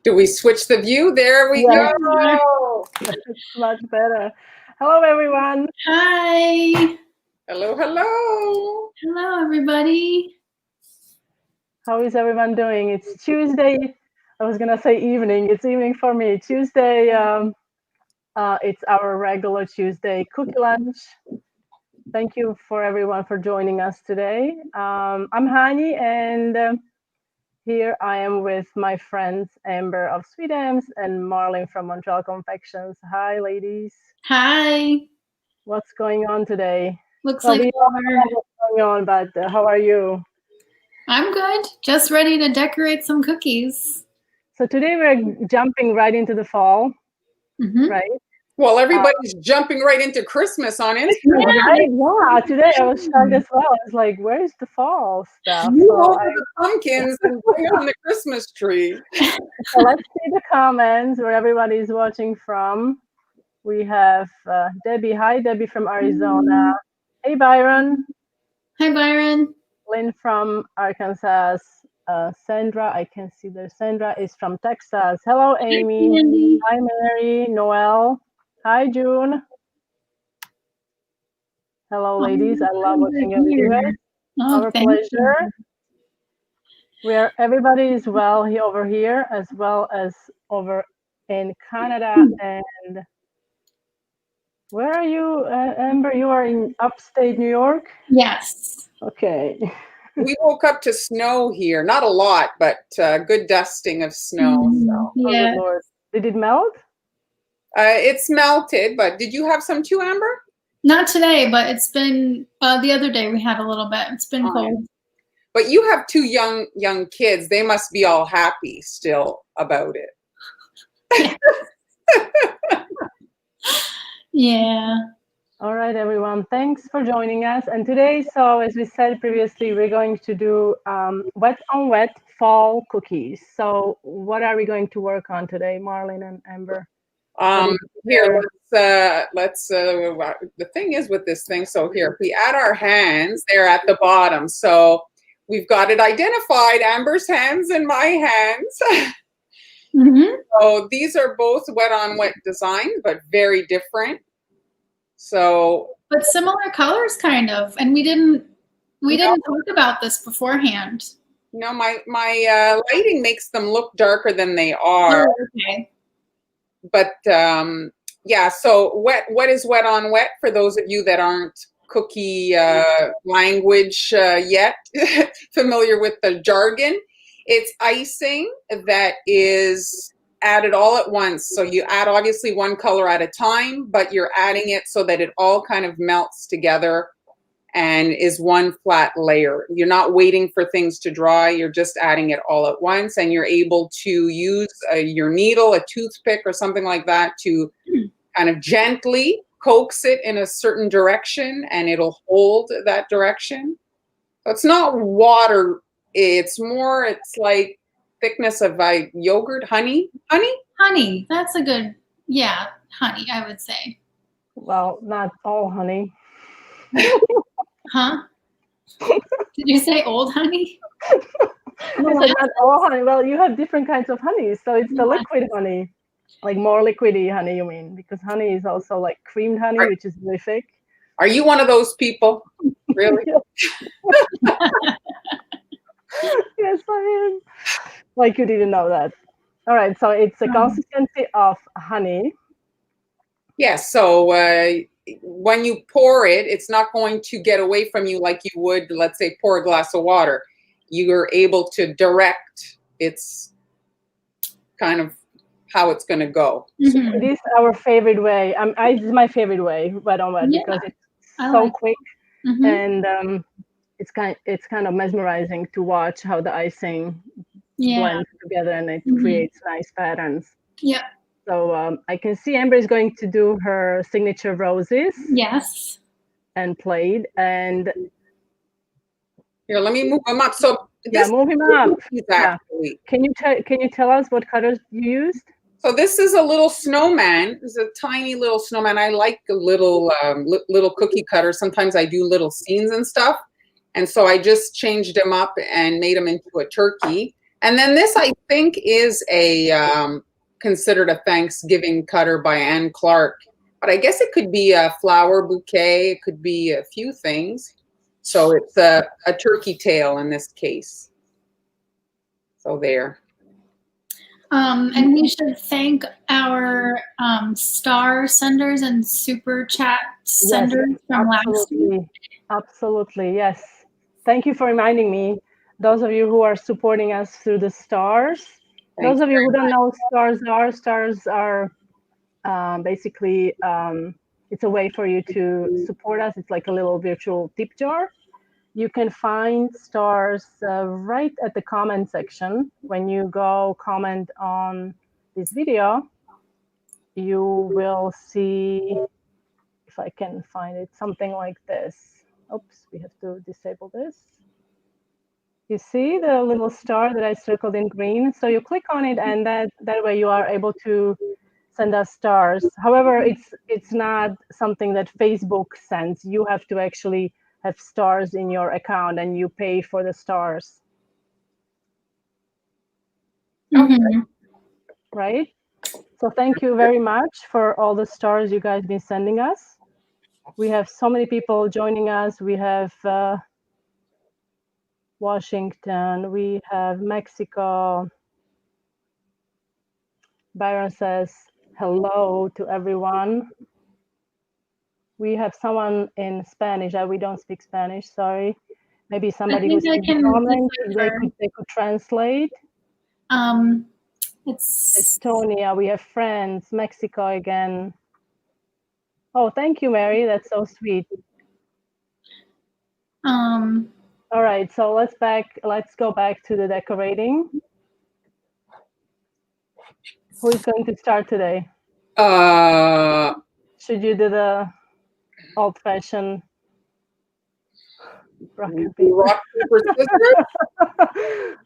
Do we switch the view? There we Yeah. go. It's much better. Hello, everyone. Hi. Hello, hello. Hello, everybody. How is everyone doing? It's Tuesday. I was gonna say evening. It's evening for me. Tuesday. It's our regular Tuesday cookie lunch. Thank you for everyone for joining us today. I'm Hani, and here I am with my friends Amber of Sweet Ams and Marlene from Montreal Confections. Hi, ladies. Hi. What's going on today? Looks Well, like we don't know what's going on, but how are you? I'm good. Just ready to decorate some cookies. So today we're jumping right into the fall, right? Well, everybody's jumping right into Christmas on Instagram. Right? Yeah. Today I was shocked as well. I was like, "Where's the fall stuff?" Move So, over the pumpkins and bring on the Christmas tree. so let's see the comments where everybody's watching from. We have Debbie. Hi, Debbie from Arizona. Hey, Byron. Hi, Byron. Lynn from Arkansas. Sandra, I can see there. Sandra is from Texas. Hello, Amy. Andy. Hi, Mary. Noel. Hi, June. Hello, ladies. I love watching your videos. Our pleasure. Where everybody is well here over here, as well as over in Canada. And where are you, Amber? You are in upstate New York? Yes. Okay. We woke up to snow here. Not a lot, but good dusting of snow. So. Yeah. Oh, good Lord. Did it melt? It's melted, but did you have some too, Amber? Not today, but it's been the other day we had a little bit. It's been cold. But you have two young kids. They must be all happy still about it. Yeah. All right, everyone. Thanks for joining us. And today, so as we said previously, we're going to do wet on wet fall cookies. So what are we going to work on today, Marlene and Amber? Here, let's the thing is with this thing, so here, if we add our hands, they're at the bottom. So we've got it identified, Amber's hands and my hands. So these are both wet on wet designs, but very different. So, but similar colors, kind of. And we didn't talk about this beforehand. No, my lighting makes them look darker than they are. Oh, okay. But yeah, so what is wet on wet for those of you that aren't cookie language yet familiar with the jargon? It's icing that is added all at once. So you add obviously one color at a time, but you're adding it so that it all kind of melts together and is one flat layer. You're not waiting for things to dry. You're just adding it all at once, and you're able to use your needle, a toothpick or something like that to kind of gently coax it in a certain direction, and it'll hold that direction. So it's not water. It's like thickness of yogurt, honey. Honey, that's a good, yeah, honey, I would say. Well, not all honey. Huh? Did you say old honey? I said not all honey. Well, you have different kinds of honey. So it's the liquid honey, like more liquidy honey, you mean? Because honey is also like creamed honey, which is very thick. Are you one of those people? Really? Yes, I am. Like you didn't know that. All right, so it's the consistency of honey. Yes, so when you pour it, it's not going to get away from you like you would, let's say, pour a glass of water. You are able to direct its kind of how it's going to go. So it is our favorite way. This is my favorite way, wet on wet, because it's so quick and it's kind of mesmerizing to watch how the icing blends together and it creates nice patterns. Yeah. So I can see Amber is going to do her signature roses. Yes. And plaid. And here, let me move him up. So move him up. Exactly. Yeah. Can you tell us what colors you used? So this is a little snowman. This is a tiny little snowman. I like a little cookie cutter. Sometimes I do little scenes and stuff. And so I just changed him up and made him into a turkey. And then this, I think, is a considered a Thanksgiving cutter by Anne Clark. But I guess it could be a flower bouquet. It could be a few things. So it's a turkey tail in this case. So there. And we should thank our star senders and super chat senders from last week. Absolutely, yes. Thank you for reminding me. Those of you who are supporting us through the stars. Those of you who don't know what stars are basically, it's a way for you to support us. It's like a little virtual tip jar. You can find stars right at the comment section. When you go comment on this video, you will see, if I can find it, something like this. Oops, we have to disable this. You see the little star that I circled in green? So you click on it, and that way you are able to send us stars. However, it's not something that Facebook sends. You have to actually have stars in your account, and you pay for the stars. Mm-hmm. Right? So thank you very much for all the stars you guys been sending us. We have so many people joining us. We have Washington, we have Mexico. Byron says hello to everyone. We have someone in Spanish. We don't speak Spanish, sorry. Maybe somebody who speaks comment, they could translate. It's Estonia, we have France, Mexico again. Oh, thank you, Mary. That's so sweet. All right, so let's go back to the decorating. Who is going to start today? Should you do the old-fashioned rock, paper, scissors?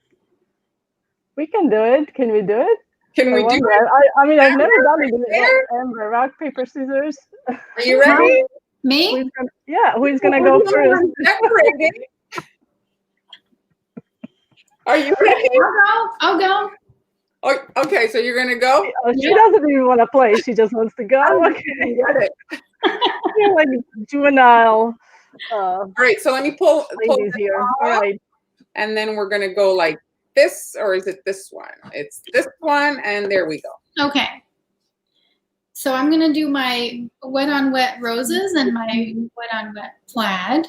We can do it. Can we do it? Can we do it? I mean, I've never done it. Amber, rock, paper, scissors. Are you ready? Me? Who's gonna go first? Are you ready? I'll go. Oh, okay, so you're gonna go? She doesn't even want to play. She just wants to go. Okay. Got it. You're like juvenile. All right, so let me pull this here. All right. And then we're gonna go like this, or is it this one? It's this one, and there we go. Okay. So I'm gonna do my wet on wet roses and my wet on wet plaid.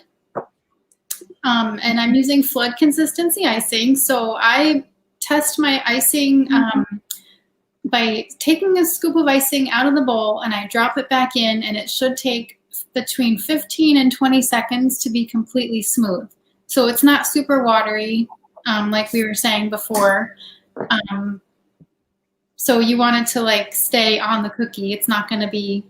And I'm using flood consistency icing. So I test my icing by taking a scoop of icing out of the bowl, and I drop it back in, and it should take between 15 and 20 seconds to be completely smooth. So it's not super watery, like we were saying before. So you want it to like stay on the cookie. It's not going to be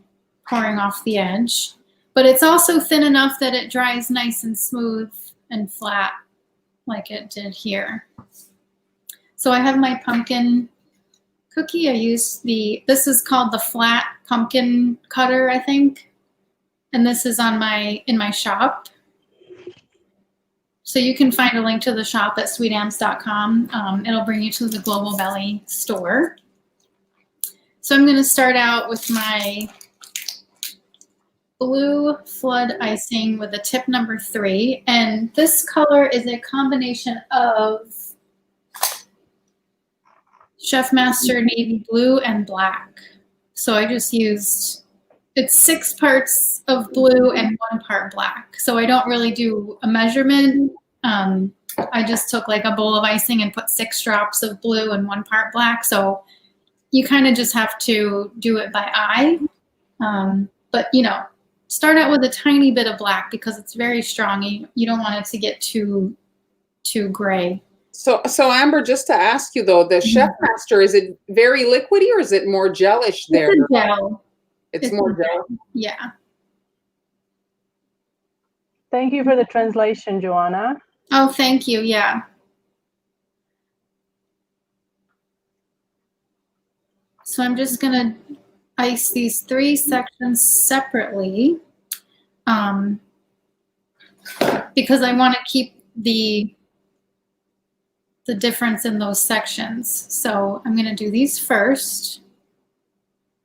pouring off the edge, but it's also thin enough that it dries nice and smooth and flat like it did here. So I have my pumpkin cookie. I use this is called the flat pumpkin cutter, I think. And this is in my shop. So you can find a link to the shop at sweetamps.com. It'll bring you to the Global Belly store. So I'm going to start out with my blue flood icing with a tip number 3. And this color is a combination of Chef Master Navy Blue and Black. So I just used, it's 6 parts of blue and 1 part black. So I don't really do a measurement. I just took like a bowl of icing and put 6 drops of blue and 1 part black. So you kind of just have to do it by eye. But you know, start out with a tiny bit of black because it's very strong. You don't want it to get too gray. So Amber, just to ask you though, the Chef Master, is it very liquidy or is it more gelish there? It's a gel. It's more gel. Yeah. Thank you for the translation, Joanna. Oh, thank you. Yeah. So I'm just going to ice these 3 sections separately because I want to keep the the difference in those sections. So I'm going to do these first.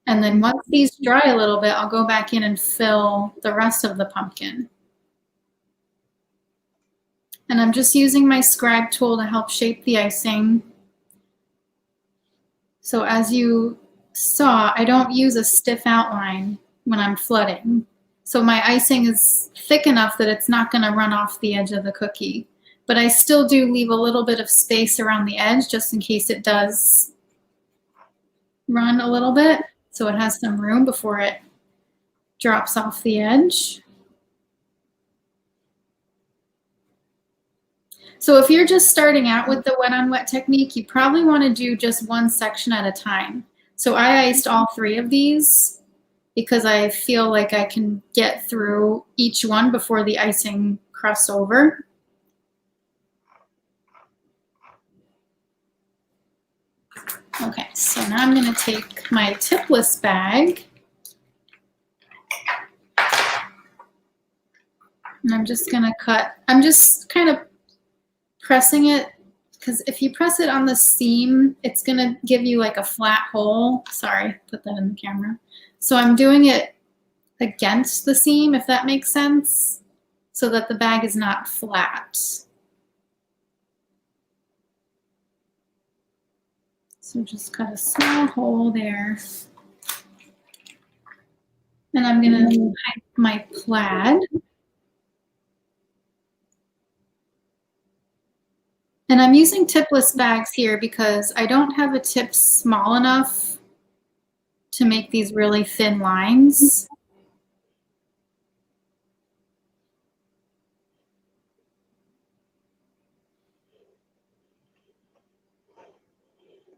And then once these dry a little bit, I'll go back in and fill the rest of the pumpkin. And I'm just using my scribe tool to help shape the icing. So as you saw, I don't use a stiff outline when I'm flooding. So my icing is thick enough that it's not going to run off the edge of the cookie. But I still do leave a little bit of space around the edge just in case it does run a little bit. So it has some room before it drops off the edge. So if you're just starting out with the wet on wet technique, you probably want to do just one section at a time. So I iced all 3 of these because I feel like I can get through each one before the icing crusts over. Okay, so now I'm going to take my tipless bag and I'm just going to cut. I'm just kind of pressing it because if you press it on the seam, it's going to give you like a flat hole. Sorry, put that in the camera. So I'm doing it against the seam, if that makes sense, so that the bag is not flat. So just cut a small hole there. And I'm going to hide my plaid. And I'm using tipless bags here because I don't have a tip small enough to make these really thin lines.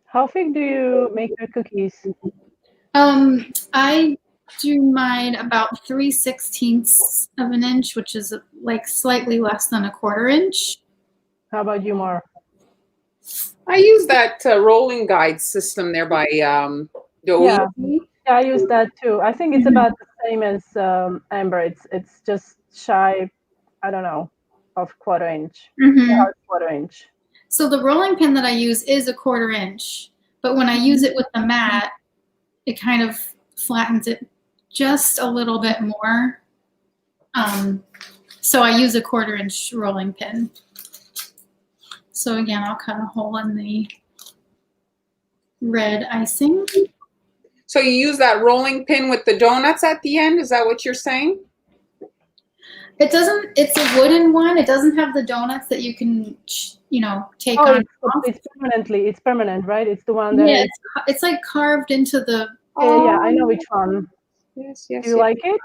How thick do you make your cookies? I do mine about 3/16 of an inch, which is like slightly less than a 1/4 inch. How about you, Mar? I use that rolling guide system there by Doe. Yeah, I use that too. I think it's about the same as Amber. It's just shy, I don't know, of 1/4 inch. Yeah, 1/4 inch. So the rolling pin that I use is a 1/4 inch, but when I use it with the mat, it kind of flattens it just a little bit more. So I use a 1/4 inch rolling pin. So again, I'll cut a hole in the red icing. So you use that rolling pin with the donuts at the end? Is that what you're saying? It doesn't, it's a wooden one. It doesn't have the donuts that you can, you know, take Oh, on. it's permanent, right? It's the one that yeah, it's like carved into the. Yeah, I know which one. Yes, yes. Do you like it?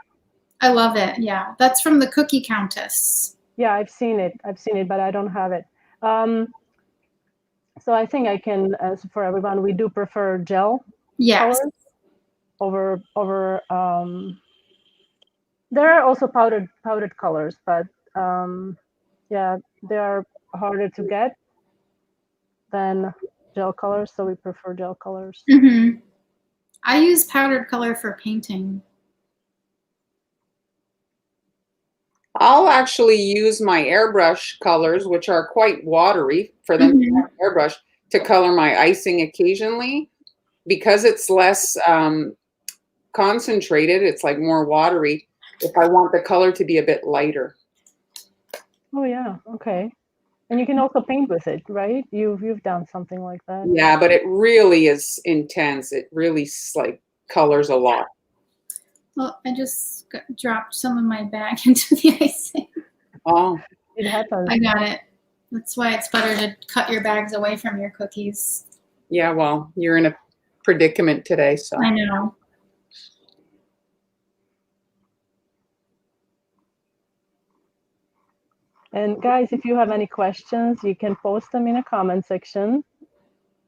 I love it. Yeah, that's from the Cookie Countess. Yeah, I've seen it, but I don't have it. So I think I can answer for everyone. We do prefer gel Yes. colors over. There are also powdered colors, but yeah, they are harder to get than gel colors, so we prefer gel colors. Mm-hmm. I use powdered color for painting. I'll actually use my airbrush colors, which are quite watery for them to have airbrush, to color my icing occasionally. Because it's less concentrated, it's like more watery. If I want the color to be a bit lighter. Oh yeah, okay. And you can also paint with it, right? You've done something like that. Yeah, but it really is intense. It really like colors a lot. Well, I just dropped some of my bag into the icing. Oh, it happens. I got it. That's why it's better to cut your bags away from your cookies. Yeah, well, you're in a predicament today, so. I know. And guys, if you have any questions, you can post them in a comment section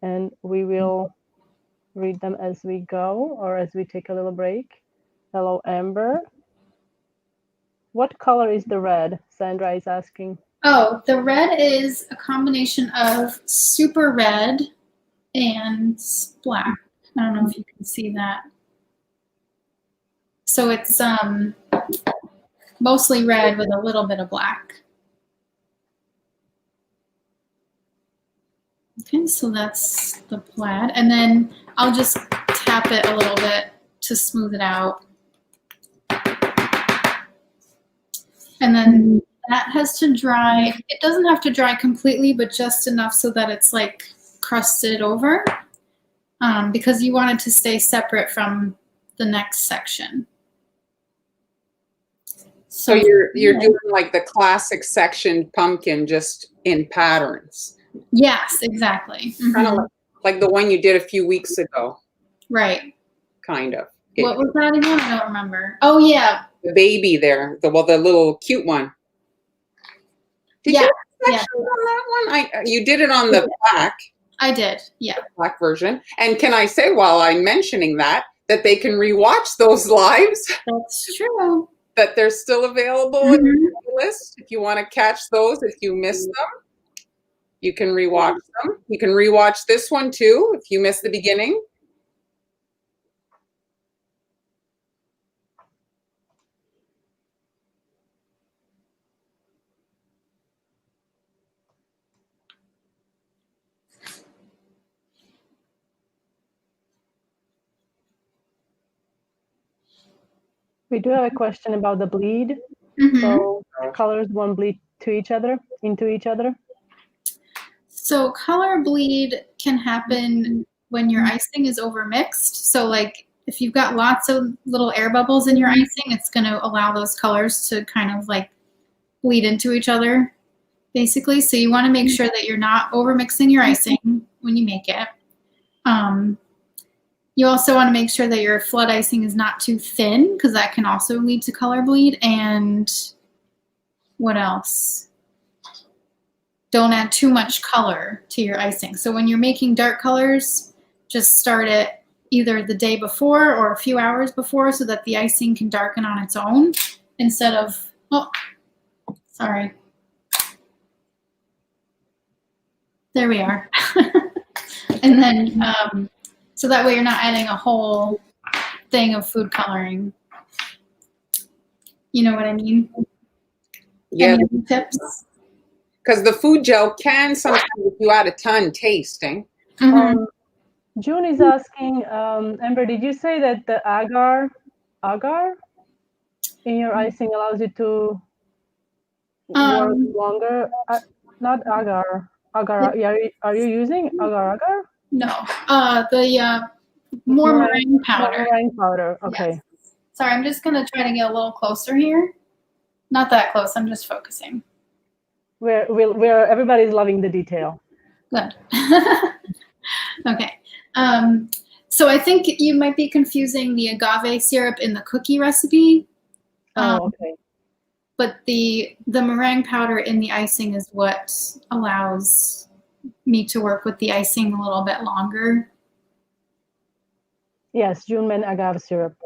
and we will read them as we go or as we take a little break. Hello, Amber. What color is the red? Sandra is asking. Oh, the red is a combination of super red and black. I don't know if you can see that. So it's mostly red with a little bit of black. Okay, so that's the plaid. And then I'll just tap it a little bit to smooth it out. And then that has to dry. It doesn't have to dry completely, but just enough so that it's like crusted over, because you want it to stay separate from the next section. So you're doing like the classic sectioned pumpkin just in patterns. Yes, exactly. Kind of like the one you did a few weeks ago. Right. Kind of. What was that again? I don't remember. Oh yeah. The baby there, the little cute one. Did you have sections on that one? You did it on the black. I did, yeah. The black version. And can I say, while I'm mentioning that they can rewatch those lives? That's true. That they're still available in your list. If you want to catch those, if you missed them, you can rewatch them. You can rewatch this one too, if you missed the beginning. We do have a question about the bleed. So colors won't bleed into each other. So color bleed can happen when your icing is overmixed. So like if you've got lots of little air bubbles in your icing, it's going to allow those colors to kind of like bleed into each other, basically. So you want to make sure that you're not overmixing your icing when you make it. You also want to make sure that your flood icing is not too thin, because that can also lead to color bleed. And what else? Don't add too much color to your icing. So when you're making dark colors, just start it either the day before or a few hours before so that the icing can darken on its own instead of, oh, sorry. There we are. And then, so that way you're not adding a whole thing of food coloring. You know what I mean? Yeah. Any other tips? Because the food gel can sometimes, if you add a ton, tasting. June is asking, Amber, did you say that the agar in your icing allows you to work longer? Not agar. Are you using agar? No, the more meringue powder. More meringue powder. Okay. Yes. Sorry, I'm just gonna try to get a little closer here. Not that close. I'm just focusing. Where everybody's loving the detail. Good. Okay. So I think you might be confusing the agave syrup in the cookie recipe. Okay. But the meringue powder in the icing is what allows me to work with the icing a little bit longer. Yes, June meant agave syrup.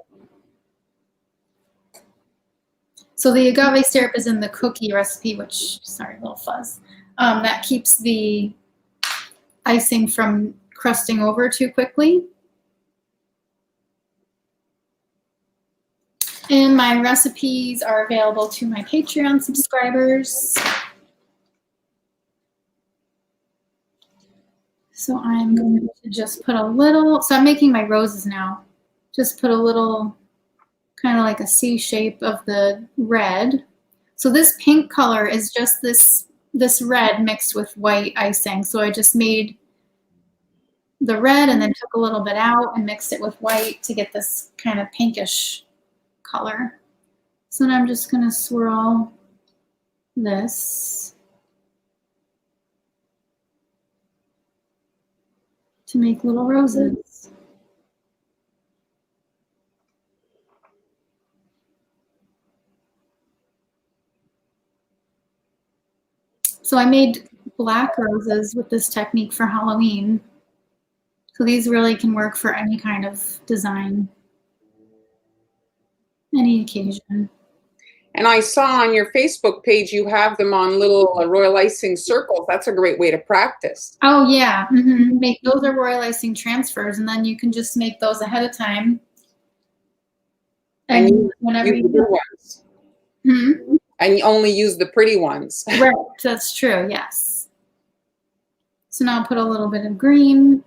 So the agave syrup is in the cookie recipe, which, sorry, a little fuzz. That keeps the icing from crusting over too quickly. And my recipes are available to my Patreon subscribers. So I'm going to just put a little, so I'm making my roses now. Just put a little, kind of like a C shape of the red. So this pink color is just this red mixed with white icing. So I just made the red and then took a little bit out and mixed it with white to get this kind of pinkish color. So now I'm just going to swirl this to make little roses. So I made black roses with this technique for Halloween. So these really can work for any kind of design, any occasion. And I saw on your Facebook page you have them on little royal icing circles. That's a great way to practice. Oh yeah, make those are royal icing transfers, and then you can just make those ahead of time. And whenever you do ones. And you only use the pretty ones. Right, that's true. Yes. So now I'll put a little bit of green.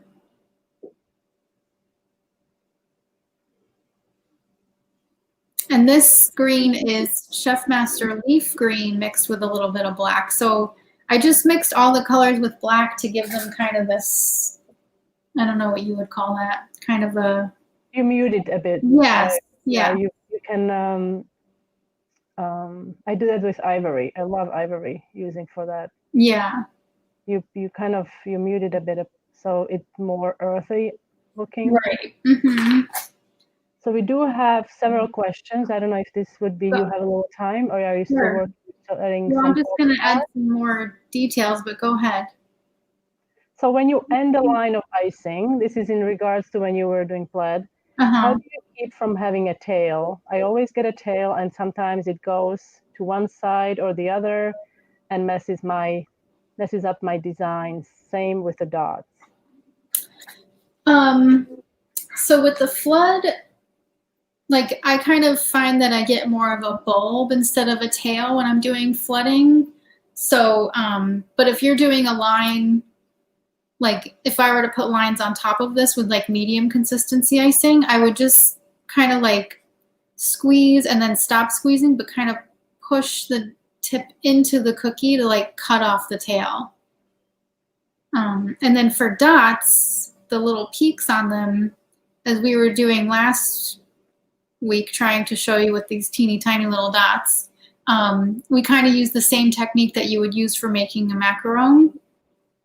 And this green is Chef Master Leaf Green mixed with a little bit of black. So I just mixed all the colors with black to give them kind of this, I don't know what you would call that, kind of a... You mute it a bit. Yes, yeah. You can, I do that with ivory. I love ivory using for that. Yeah. You kind of, you mute it a bit so it's more earthy looking. Right. Mm-hmm. So we do have several questions. I don't know if this would be, you have a little time, or are you still working? Well, I'm just going to add some more details, but go ahead. So when you end a line of icing, this is in regards to when you were doing plaid, how do you keep from having a tail? I always get a tail, and sometimes it goes to one side or the other and messes up my designs. Same with the dots. So with the flood, like I kind of find that I get more of a bulb instead of a tail when I'm doing flooding. So, but if you're doing a line, like if I were to put lines on top of this with like medium consistency icing, I would just kind of like squeeze and then stop squeezing, but kind of push the tip into the cookie to like cut off the tail. And then for dots, the little peaks on them, as we were doing last week, trying to show you with these teeny tiny little dots, we kind of use the same technique that you would use for making a macaron.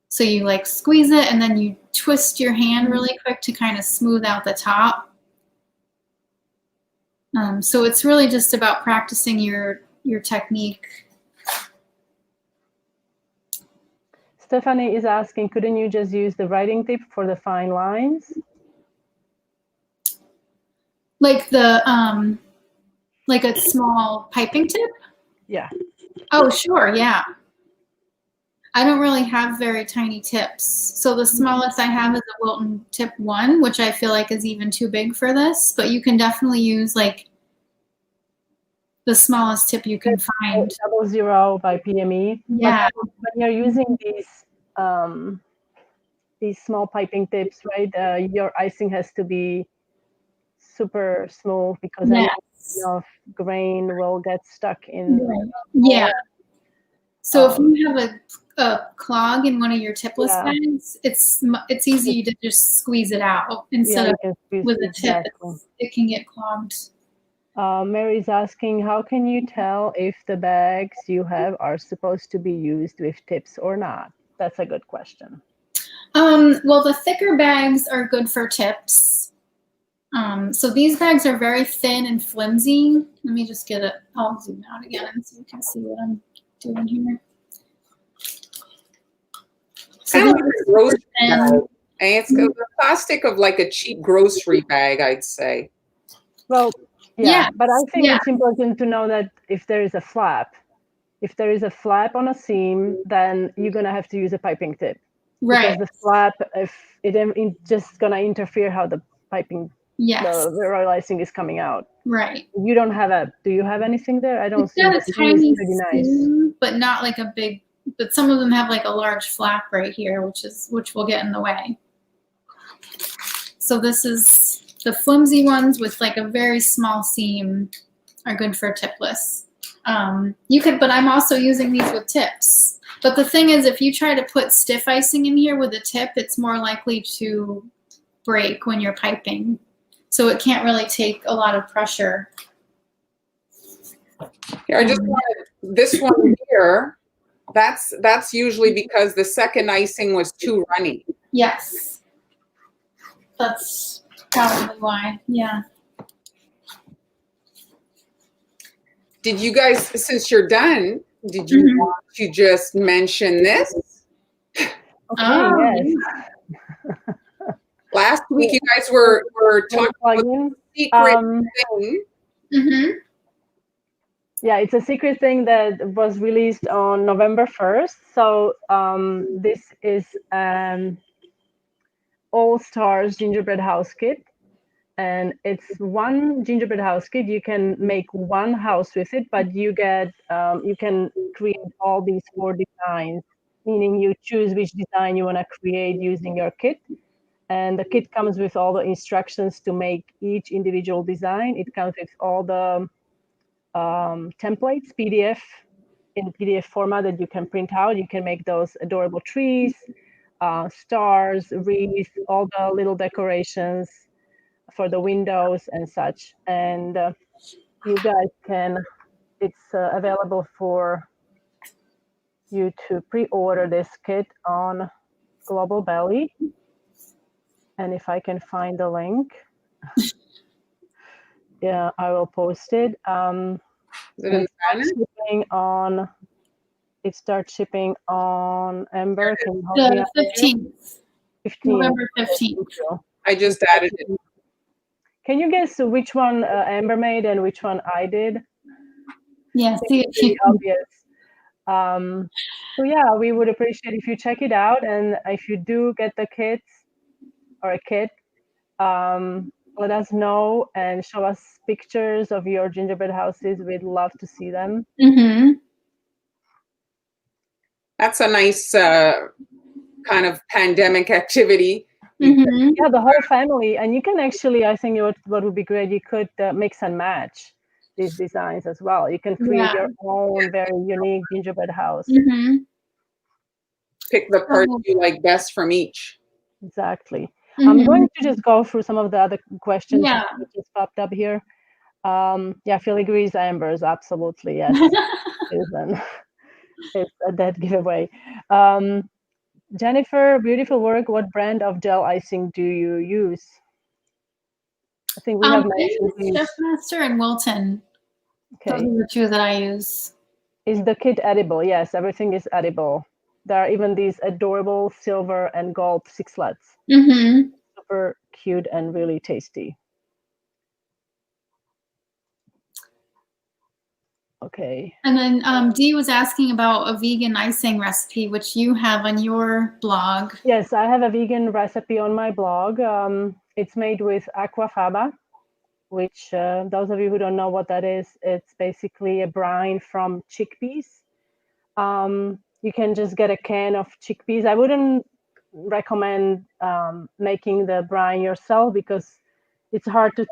So you like squeeze it and then you twist your hand really quick to kind of smooth out the top. So it's really just about practicing your technique. Stephanie is asking, couldn't you just use the writing tip for the fine lines? Like the like a small piping tip? Yeah. Oh, sure, yeah. I don't really have very tiny tips. So the smallest I have is a Wilton tip 1, which I feel like is even too big for this, but you can definitely use like the smallest tip you can find. 00 by PME. Yeah. But when you're using these small piping tips, right? Your icing has to be super smooth because any of grain will get stuck in. Right. Yeah. So if you have a clog in one of your tipless bags, it's easy to just squeeze it out instead of with a tip. It can get clogged. Mary's asking, how can you tell if the bags you have are supposed to be used with tips or not? That's a good question. Well, the thicker bags are good for tips. So these bags are very thin and flimsy. Let me just get it. I'll zoom out again so you can see what I'm doing here. So kind of like a grocery bag. And it's the plastic of like a cheap grocery bag, I'd say. Well, yeah, but I think it's important to know that if there is a flap on a seam, then you're gonna have to use a piping tip. Right. Because the flap, if it just gonna interfere how the piping, the royal icing is coming out. Right. You don't have do you have anything there? I don't see. It's got a tiny pretty nice. seam, but not like a big. But some of them have like a large flap right here, which will get in the way. So this is the flimsy ones with like a very small seam are good for tipless. You could, but I'm also using these with tips. But the thing is, if you try to put stiff icing in here with a tip, it's more likely to break when you're piping. So it can't really take a lot of pressure. Here, I just wanted this one here. That's usually because the second icing was too runny. Yes. That's probably why, yeah. Did you guys, since you're done, did you want to just mention this? Okay, yes. Last week you guys were talking about the secret thing. Yeah, it's a secret thing that was released on November 1st. So this is All Stars gingerbread house kit. And it's one gingerbread house kit. You can make one house with it, but you get you can create all these 4 designs meaning you choose which design you want to create using your kit. And the kit comes with all the instructions to make each individual design. It comes with all the templates, PDF, in PDF format that you can print out. You can make those adorable trees, stars, wreaths, all the little decorations for the windows and such. And you guys can, it's available for you to pre-order this kit on Global Belly. And if I can find the link, yeah, I will post it. Is it in Spanish? It starts shipping on Amber. Can you help me The out? 15th. 15. November 15th. I just added it. Can you guess which one Amber made and which one I did? Yeah, see if It's pretty you obvious. So yeah, we would appreciate if you check it out, and if you do get the kits or a kit, let us know and show us pictures of your gingerbread houses. We'd love to see them. Mm-hmm. That's a nice kind of pandemic activity. Mm-hmm. Yeah, the whole family, and you can actually, I think what would be great, you could mix and match these designs as well. You can create Yeah. your own very unique gingerbread house. Mm-hmm. Pick the part you like best from each. Exactly. Mm-hmm. I'm going to just go through some of the other questions Yeah. that just popped up here. Yeah, filigrees, ambers, absolutely, yes. It's a dead giveaway. Jennifer, beautiful work. What brand of gel icing do you use? I think we have mentioned these. Chef Master and Wilton. Those Okay. are the two that I use. Is the kit edible? Yes, everything is edible. There are even these adorable silver and gold sixlets. Mm-hmm. Super cute and really tasty. Okay. And then Dee was asking about a vegan icing recipe, which you have on your blog. Yes, I have a vegan recipe on my blog. It's made with aquafaba, which those of you who don't know what that is, it's basically a brine from chickpeas. You can just get a can of chickpeas. I wouldn't recommend making the brine yourself because it's hard to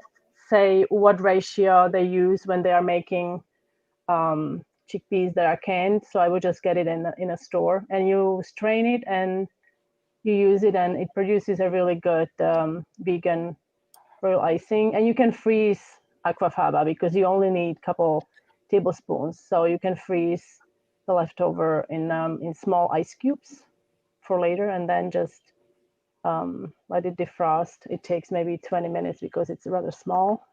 say what ratio they use when they are making chickpeas that are canned. So I would just get it in a store, and you strain it and you use it, and it produces a really good vegan royal icing. And you can freeze aquafaba because you only need a couple tablespoons. So you can freeze the leftover in small ice cubes for later, and then just let it defrost. It takes maybe 20 minutes because it's rather small.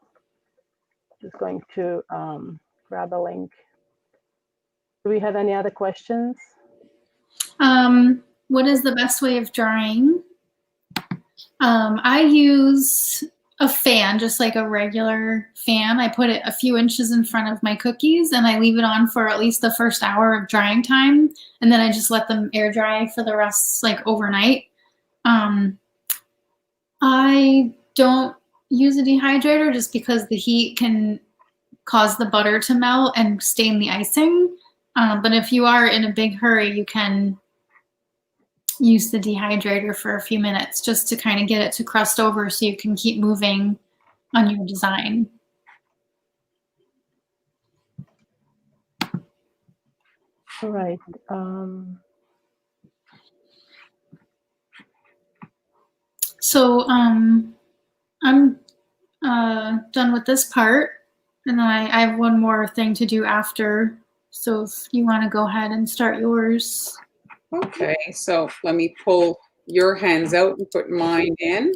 Just going to grab a link. Do we have any other questions? What is the best way of drying? I use a fan, just like a regular fan. I put it a few inches in front of my cookies and I leave it on for at least the first hour of drying time. And then I just let them air dry for the rest, like overnight. I don't use a dehydrator just because the heat can cause the butter to melt and stain the icing. But if you are in a big hurry, you can use the dehydrator for a few minutes just to kind of get it to crust over so you can keep moving on your design. All right. So I'm done with this part, and then I have one more thing to do after. So if you want to go ahead and start yours. Okay, so let me pull your hands out and put mine in.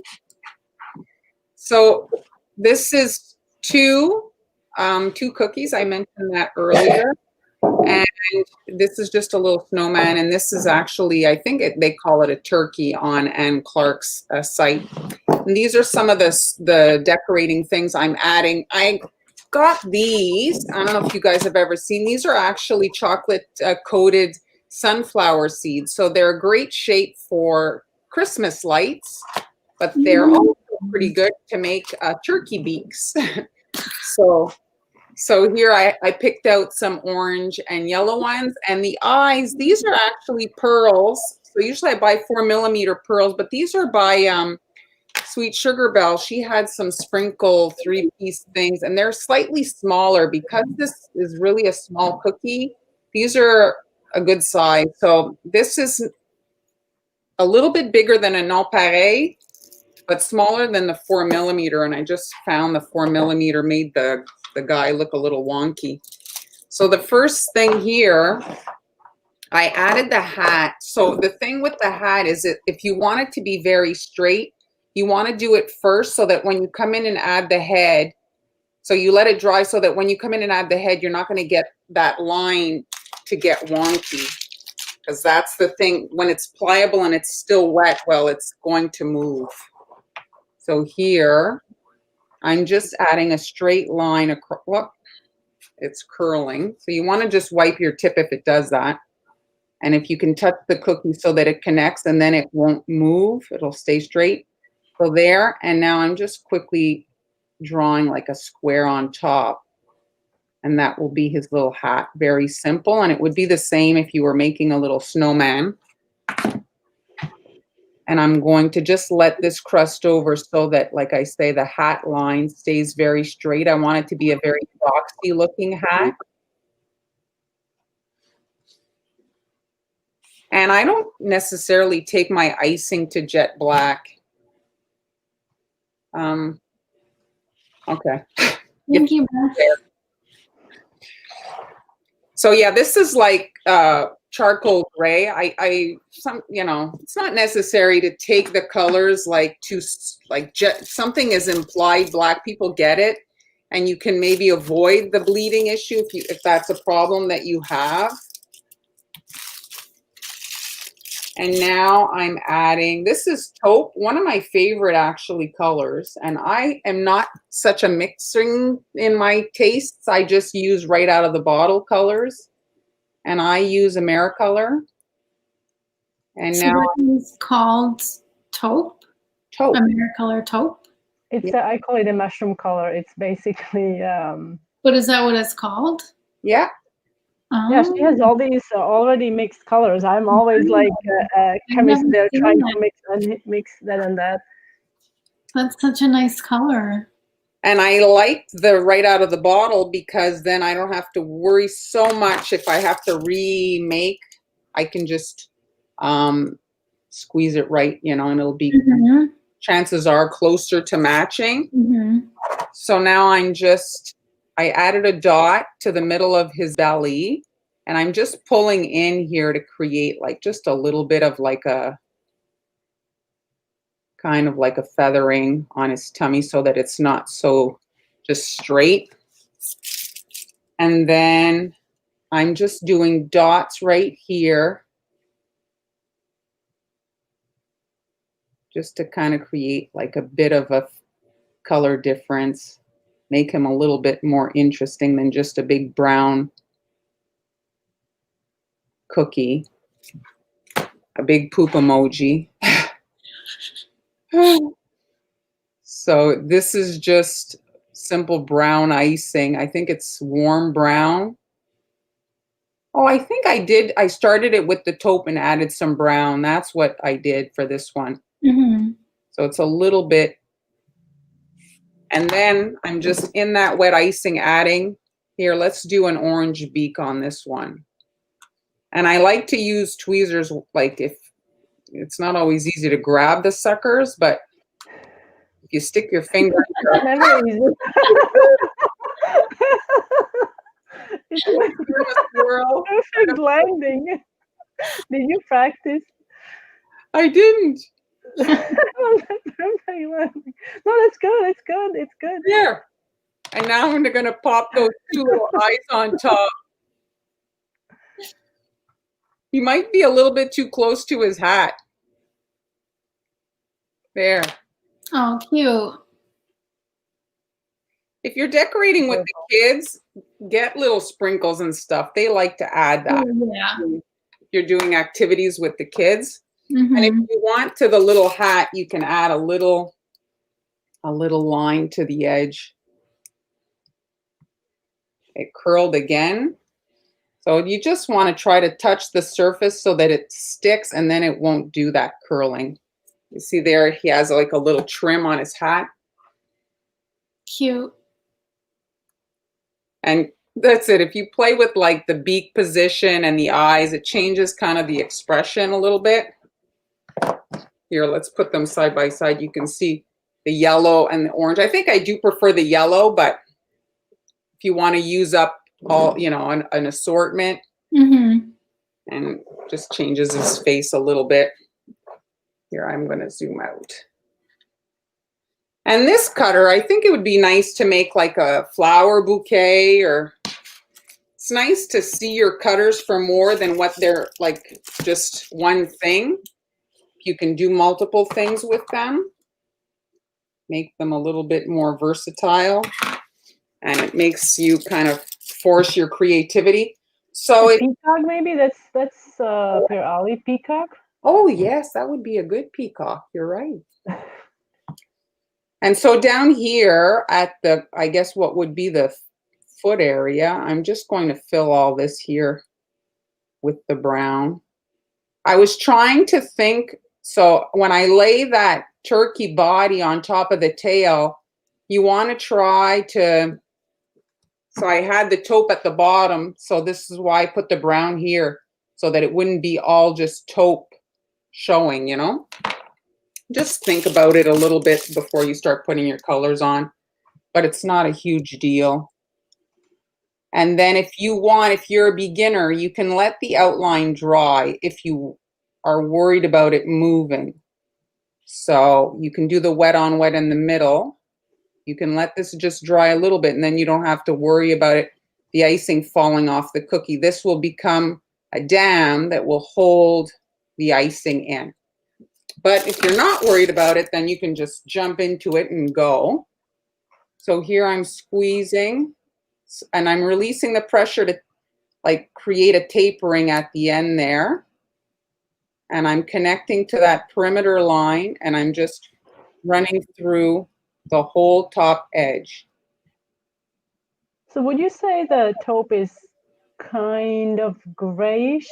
So this is two cookies. I mentioned that earlier. And this is just a little snowman. And this is actually, I think they call it a turkey on Anne Clark's site. And these are some of the decorating things I'm adding. I got these. I don't know if you guys have ever seen. These are actually chocolate coated sunflower seeds. So they're a great shape for Christmas lights, but they're also pretty good to make turkey beaks. So So here I picked out some orange and yellow ones, and the eyes, these are actually pearls. So usually I buy 4mm pearls, but these are by Sweet Sugar Belle. She had some sprinkle 3-piece things, and they're slightly smaller because this is really a small cookie. These are a good size. So this is a little bit bigger than a nonpareil, but smaller than the 4mm. And I just found the 4mm made the guy look a little wonky. So the first thing here, I added the hat. So the thing with the hat is that if you want it to be very straight, you want to do it first so that when you come in and add the head, so you let it dry so that when you come in and add the head, you're not going to get that line to get wonky. Because that's the thing, when it's pliable and it's still wet, well, it's going to move. So here, I'm just adding a straight line across. Well, it's curling. So you want to just wipe your tip if it does that. And if you can touch the cookie so that it connects and then it won't move, it'll stay straight. So there, and now I'm just quickly drawing like a square on top. And that will be his little hat. Very simple. And it would be the same if you were making a little snowman. And I'm going to just let this crust over so that, like I say, the hat line stays very straight. I want it to be a very boxy looking hat. And I don't necessarily take my icing to jet black. Okay. Thank you, Beth. So yeah, this is like charcoal gray. It's not necessary to take the colors like something is implied black. People get it, and you can maybe avoid the bleeding issue if that's a problem that you have. And now I'm adding, this is taupe, one of my favorite actually colors. And I am not such a mixing in my tastes. I just use right out of the bottle colors. And I use Americolor. And So now it's called taupe? taupe. Americolor taupe? It's I call it a mushroom color. It's basically But is that what it's called? Yeah. yeah, she has all these already mixed colors. I'm always like a chemist there trying to mix that and that. That's such a nice color. And I like the right out of the bottle because then I don't have to worry so much if I have to remake. I can just squeeze it right, and it'll be, chances are, closer to matching. So now I added a dot to the middle of his belly, and I'm just pulling in here to create like just a little bit of like a kind of like a feathering on his tummy so that it's not so just straight. And then I'm just doing dots right here just to kind of create like a bit of a color difference, make him a little bit more interesting than just a big brown cookie, a big poop emoji. So this is just simple brown icing. I think it's warm brown. Oh, I think I started it with the taupe and added some brown. That's what I did for this one. So it's a little bit. And then I'm just in that wet icing adding. Here, let's do an orange beak on this one. And I like to use tweezers, like if it's not always easy to grab the suckers, but if you stick your finger It's never easy. It's like perfect landing. Did you practice? I didn't. No, that's good. It's good. It's good. There. And now I'm going to pop those two little eyes on top. He might be a little bit too close to his hat. There. Oh, cute. If you're decorating with the kids, get little sprinkles and stuff. They like to add that. Yeah. If you're doing activities with the kids. And if you want to the little hat, you can add a little line to the edge. It curled again. So you just want to try to touch the surface so that it sticks and then it won't do that curling. You see there, he has like a little trim on his hat. Cute. And that's it. If you play with like the beak position and the eyes, it changes kind of the expression a little bit. Here, let's put them side by side. You can see the yellow and the orange. I think I do prefer the yellow, but if you want to use up all, you know, an assortment, and just changes his face a little bit. Here, I'm going to zoom out. And this cutter, I think it would be nice to make like a flower bouquet, or it's nice to see your cutters for more than what they're like, just one thing. You can do multiple things with them, make them a little bit more versatile, and it makes you kind of force your creativity. So it, peacock, maybe that's Per Ali peacock. Oh yes, that would be a good peacock. You're right. And so down here at the, I guess what would be the foot area, I'm just going to fill all this here with the brown. I was trying to think, so when I lay that turkey body on top of the tail, you want to try to, so I had the taupe at the bottom, so this is why I put the brown here, so that it wouldn't be all just taupe showing, you know? Just think about it a little bit before you start putting your colors on, but it's not a huge deal. And then if you want, if you're a beginner, you can let the outline dry if you are worried about it moving. So you can do the wet on wet in the middle. You can let this just dry a little bit, and then you don't have to worry about it, the icing falling off the cookie. This will become a dam that will hold the icing in. But if you're not worried about it, then you can just jump into it and go. So here I'm squeezing and I'm releasing the pressure to like create a tapering at the end there. And I'm connecting to that perimeter line, and I'm just running through the whole top edge. So would you say the taupe is kind of grayish?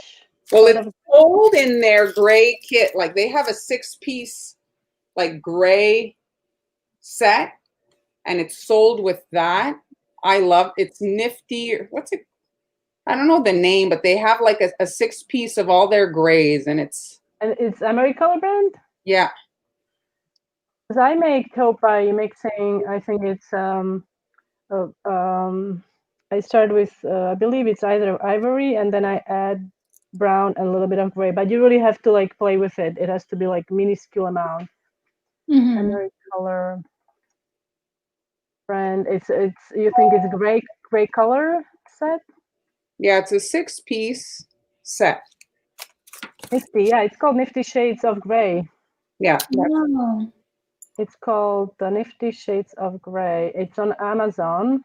Well, it's sold in their gray kit. Like they have a 6-piece like gray set, and it's sold with that. I love, it's nifty. What's it? I don't know the name, but they have like a 6-piece of all their grays, and it's Americolor brand? Yeah. Because I make taupe by mixing, I think it's I start with I believe it's either ivory, and then I add brown and a little bit of gray, but you really have to like play with it. It has to be like minuscule amount. Americolor brand. It's you think it's gray color set? Yeah, it's a 6-piece set. Nifty, yeah, it's called Nifty Shades of Gray. Yeah. Wow. It's called the Nifty Shades of Gray. It's on Amazon.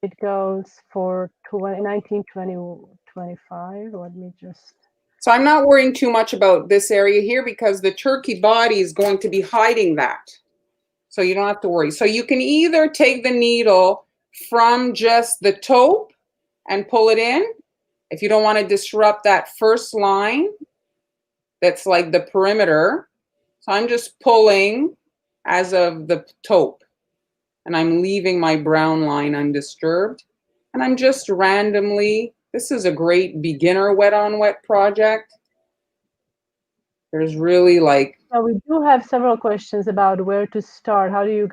It goes for 19, 20, 25. Let me just. So I'm not worrying too much about this area here because the turkey body is going to be hiding that. So you don't have to worry. So you can either take the needle from just the taupe and pull it in if you don't want to disrupt that first line that's like the perimeter. So I'm just pulling as of the taupe, and I'm leaving my brown line undisturbed. And I'm just randomly, this is a great beginner wet on wet project. There's really like. So we do have several questions about where to start. How do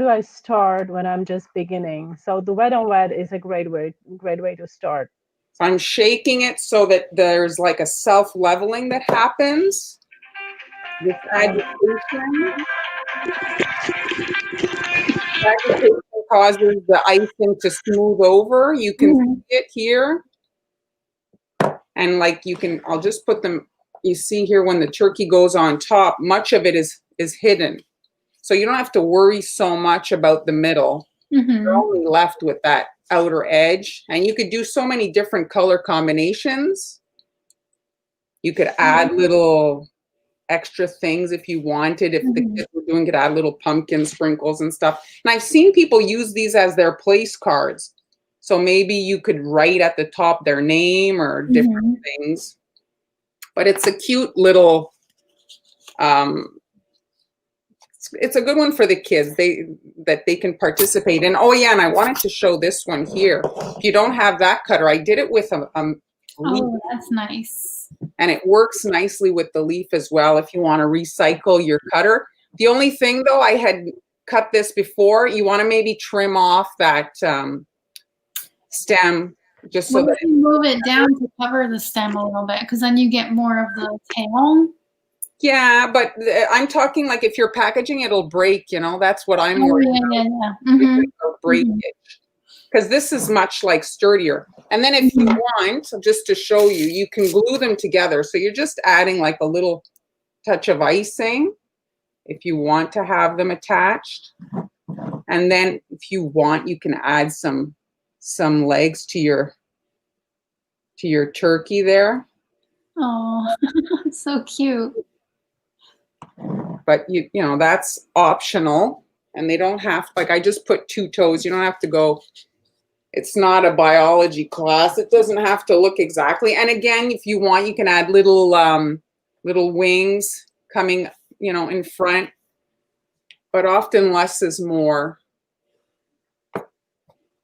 I start when I'm just beginning? So the wet on wet is a great way to start. So I'm shaking it so that there's like a self-leveling that happens. This agitation causes the icing to smooth over. You can see it here. And like you can, I'll just put them, you see here when the turkey goes on top, much of it is hidden. So you don't have to worry so much about the middle. You're only left with that outer edge. And you could do so many different color combinations. You could add little extra things if you wanted. If the Mhm. kids were doing it, add little pumpkin sprinkles and stuff. And I've seen people use these as their place cards. So maybe you could write at the top their name or different Mhm. things. But it's a cute little, it's a good one for the kids. That they can participate in. Oh yeah, and I wanted to show this one here. If you don't have that cutter, I did it with a leaf, Oh, that's nice. and it works nicely with the leaf as well if you want to recycle your cutter. The only thing though, I had cut this before. You want to maybe trim off that stem just so Well, that you can move it down to cover the stem a little bit, because then you get more of the tail. yeah, but I'm talking like if you're packaging, it'll break, you know, that's what I'm Oh, worried yeah, yeah. about breakage. Because this is much like sturdier. And then if you want, just to show you, you can glue them together. So you're just adding like a little touch of icing if you want to have them attached. And then if you want, you can add some legs to your turkey there. Oh, it's so cute. But you know, that's optional. And they don't have, like I just put 2 toes. You don't have to go, it's not a biology class. It doesn't have to look exactly. And again, if you want, you can add little little wings coming, you know, in front. But often less is more.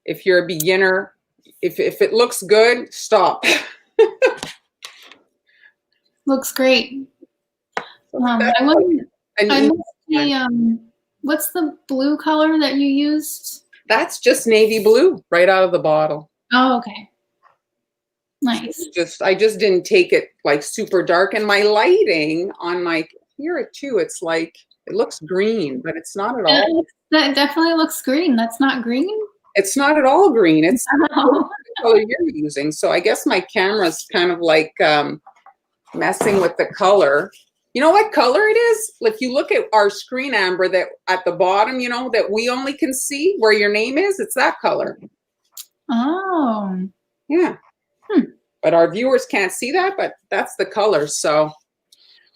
If you're a beginner, if it looks good, stop. Looks great. That's I want. an I easy must say, what's the blue color that you used? That's just navy blue right out of the bottle. Oh, okay. Nice. I just didn't take it like super dark, and my lighting on my here too, it's like it looks green, but it's not at all. That definitely looks green. That's not green. It's not at all green. It's Oh. the color you're using. So I guess my camera's kind of like messing with the color. You know what color it is? If you look at our screen, Amber, that at the bottom, you know, that we only can see where your name is, it's that color. Oh. Yeah. But our viewers can't see that, but that's the color. So,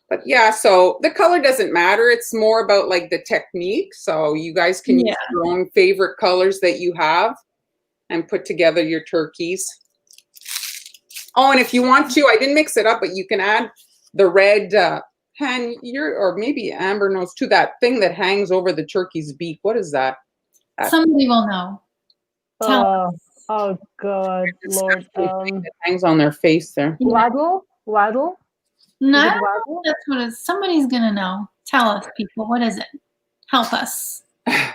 but yeah, so the color doesn't matter. It's more about like the technique. So you guys can use your own favorite colors that you have and put together your turkeys. Oh, and if you want to, I didn't mix it up, but you can add the red or maybe Amber knows too, that thing that hangs over the turkey's beak. What is that? Somebody will know. Tell us. Oh God, It's Lord. that thing that hangs on their face there. Waddle? Waddle? No, Is it waddle? that's what it is. Somebody's gonna know. Tell us, people. What is it? Help us. And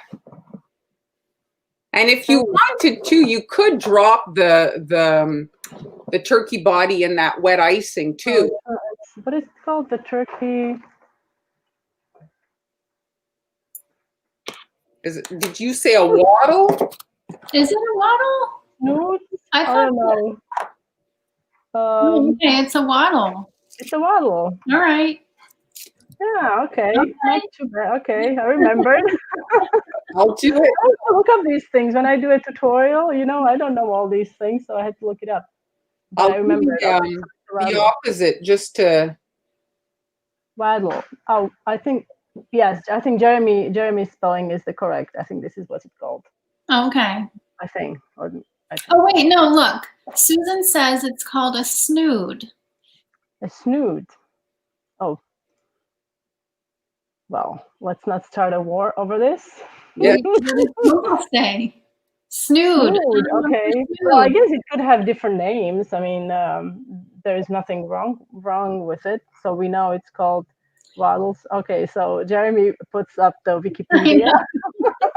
if you wanted to, you could drop the turkey body in that wet icing too. What is it called? The turkey. Did you say a waddle? Is it a waddle? No, I I thought. don't know. Okay, it's a waddle. It's a waddle. All right. Yeah, okay. Not too bad. Okay, I remembered. I'll do it. I look up these things when I do a tutorial. You know, I don't know all these things, so I had to look it up. But I remember the opposite, just to waddle. Oh, I think yes. I think Jeremy's spelling is the correct. I think this is what it's called. Okay. I think. Oh wait, no. Look, Susan says it's called a snood. A snood. Oh. Well, let's not start a war over this. Yeah. Say snood. Snood, okay. Well, I guess it could have different names. I mean, there is nothing wrong with it. So we know it's called waddles. Okay, so Jeremy puts up the Wikipedia.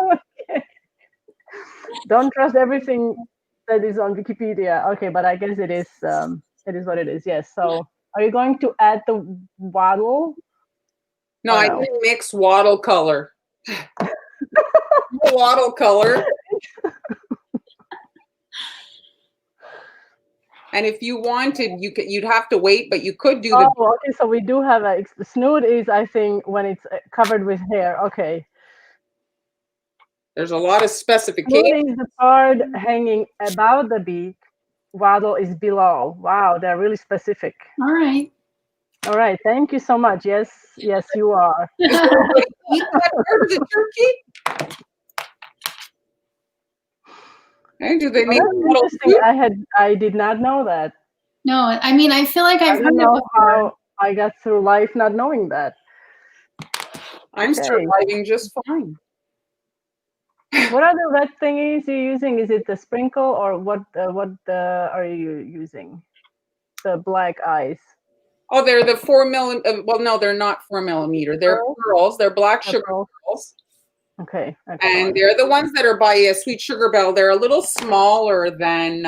Okay. Don't trust everything that is on Wikipedia. Okay, but I guess it is what it is. Yes. So are you going to add the waddle? No, I didn't mix watercolor. Watercolor. And if you wanted, you'd have to wait, but you could do the. Oh, okay. So we do have the snood is, I think, when it's covered with hair. Okay. There's a lot of specifications. Snood is the part hanging above the beak. Waddle is below. Wow, they're really specific. All right. All right. Thank you so much. Yes, yes, you are. Does anybody eat that part of the turkey? Hey, do they Well, make that's a little interesting. I did not know that. No, I mean, I feel like I I've heard don't it know before. how I got through life not knowing that. I'm Okay. surviving just fine. What are the red thingies you're using? Is it the sprinkle or what? Are you using? The black eyes. Oh, they're the 4 millimeter. Well, no, they're not 4 millimeter. They're Pearls? pearls. They're black sugar Pearls. pearls. Okay, And excellent. they're the ones that are by Sweet Sugar Belle. They're a little smaller than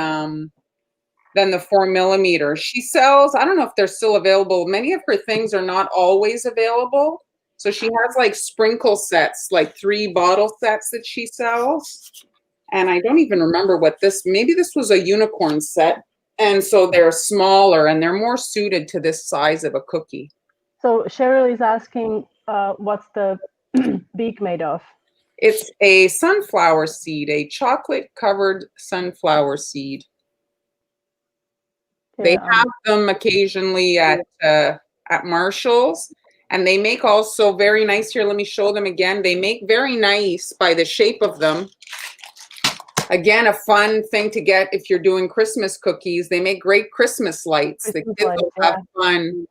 the 4 millimeter. She sells, I don't know if they're still available. Many of her things are not always available. So she has like sprinkle sets, like 3 bottle sets that she sells. And I don't even remember what maybe this was a unicorn set. And so they're smaller and they're more suited to this size of a cookie. So Cheryl is asking, what's the beak made of? It's a sunflower seed, a chocolate covered sunflower seed. They Yeah, have them occasionally at Marshall's, and they make also very nice. Here, let me show them again. They make very nice by the shape of them. Again, a fun thing to get if you're doing Christmas cookies. They make great Christmas lights. The Christmas kids lights, will yeah. have fun You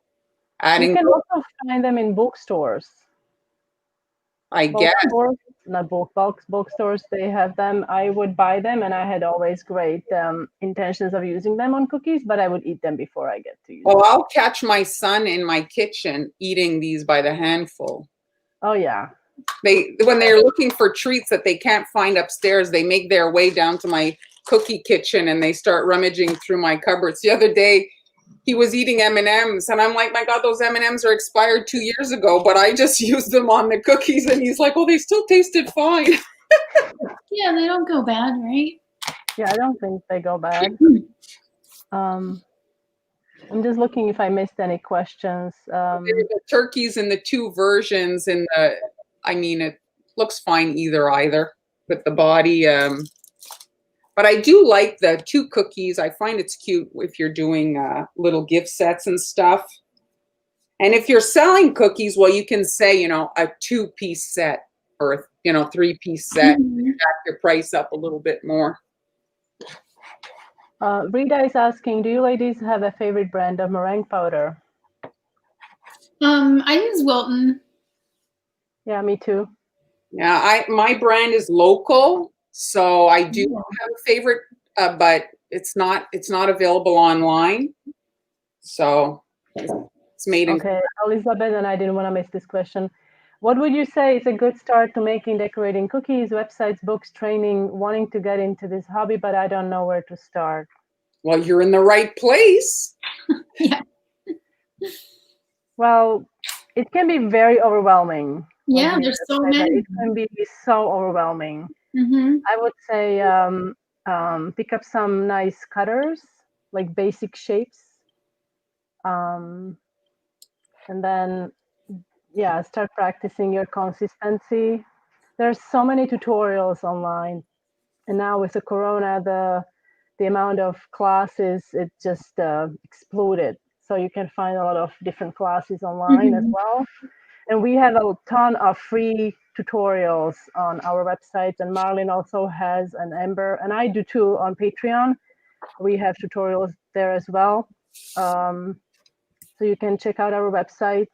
adding can those, also find them in bookstores. I guess. Not bookstores. They have them. I would buy them, and I had always great intentions of using them on cookies, but I would eat them before I get to use Well, them. I'll catch my son in my kitchen eating these by the handful. Oh yeah. When they're looking for treats that they can't find upstairs, they make their way down to my cookie kitchen and they start rummaging through my cupboards. The other day, he was eating M&Ms, and I'm like, my God, those M&Ms are expired 2 years ago, but I just used them on the cookies. And he's like, oh, they still tasted fine. Yeah, they don't go bad, right? Yeah, I don't think they go bad. I'm just looking if I missed any questions. The turkeys in the 2 versions, and I mean, it looks fine either with the body. But I do like the 2 cookies. I find it's cute if you're doing little gift sets and stuff. And if you're selling cookies, well, you can say, a 2-piece set or, 3-piece set. Jack your price up a little bit more. Rita is asking, do you ladies have a favorite brand of meringue powder? I use Wilton. Yeah, me too. Yeah, my brand is local, so I do have a favorite, but it's not available online. So it's made in. Okay, Elizabeth, and I didn't want to miss this question. What would you say is a good start to making decorating cookies, websites, books, training, wanting to get into this hobby, but I don't know where to start? Well, you're in the right place. Yeah. Well, it can be very overwhelming. Yeah, there's so many. It can be so overwhelming. Mm-hmm. I would say pick up some nice cutters, like basic shapes. And then, yeah, start practicing your consistency. There's so many tutorials online. And now with the corona, the amount of classes, it just exploded. So you can find a lot of different classes online as well. And we have a ton of free tutorials on our website. And Marlene also has an Ember, and I do too on Patreon. We have tutorials there as well. So you can check out our website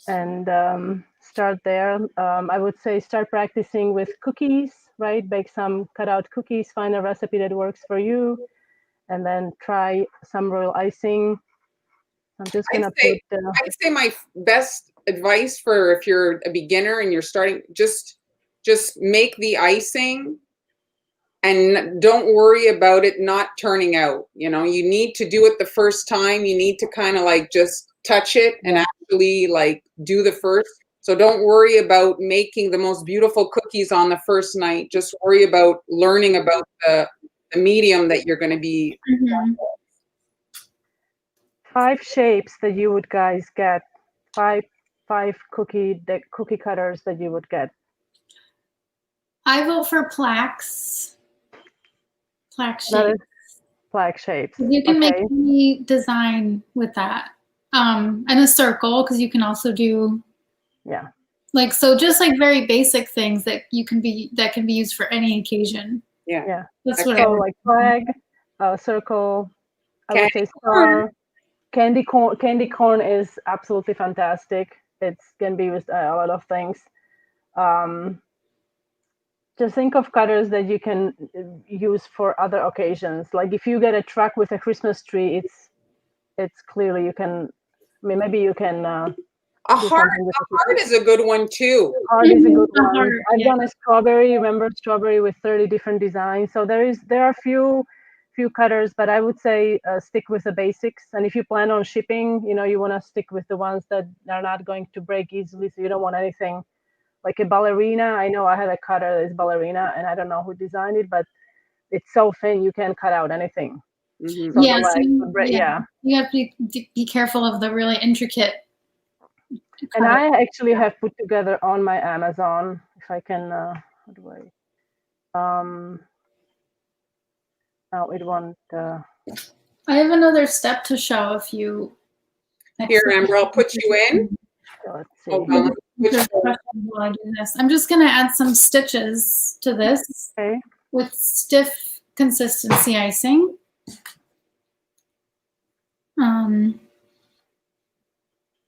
and start there. I would say start practicing with cookies, right? Bake some cutout cookies, find a recipe that works for you, and then try some royal icing. I'm just gonna I'd say my best advice for if you're a beginner and you're starting, just make the icing and don't worry about it not turning out. You need to do it the first time. You need to kind of like just touch it and actually like do the first. So don't worry about making the most beautiful cookies on the first night. Just worry about learning about the medium that you're going to be. 5 shapes that you would guys get. Five cookie cutters that you would get. I vote for plaques. Plaque shapes. Plaque shapes. You can make any design with that. and a circle, because you can also do Yeah. like, so just like very basic things that can be used for any occasion. Yeah. Yeah. That's what I So would. like flag, circle, I would say Candy star. Candy corn. Candy corn is absolutely fantastic. It's can be used a lot of things. Just think of cutters that you can use for other occasions. Like if you get a truck with a Christmas tree, it's clearly you can. I mean, maybe you can A do heart, something with a a heart is a good one too. heart is a good A one. heart, I've yeah. done a strawberry. Remember strawberry with 30 different designs. So there are few cutters, but I would say stick with the basics. And if you plan on shipping, you want to stick with the ones that are not going to break easily. So you don't want anything like a ballerina. I know I had a cutter that is ballerina, and I don't know who designed it, but it's so thin you can cut out anything. Mhm. So Yeah, the so legs would break. Yeah. you have to be careful of the really intricate. And cutter. I actually have put together on my Amazon, if I can, how do no, it won't, I have another step to show if you. Here, Amber, I'll put you in. let's see. Hold on. There's questions while I do this. I'm just going to add some stitches to this Okay. with stiff consistency icing.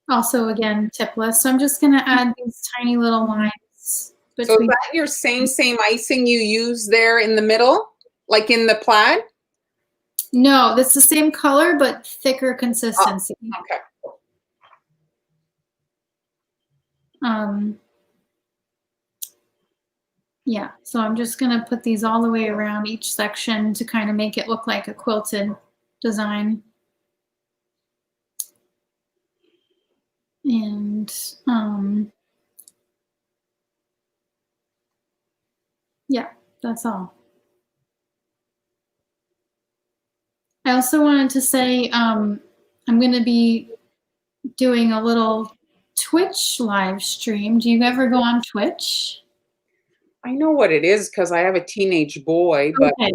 Also, again, tipless. So I'm just going to add these tiny little lines So between. is that your same icing you use there in the middle, like in the plaid? No, that's the same color but thicker consistency. Okay. Yeah, so I'm just going to put these all the way around each section to kind of make it look like a quilted design. And yeah, that's all. I also wanted to say I'm going to be doing a little Twitch live stream. Do you ever go on Twitch? I know what it is because I have a teenage boy, but Okay.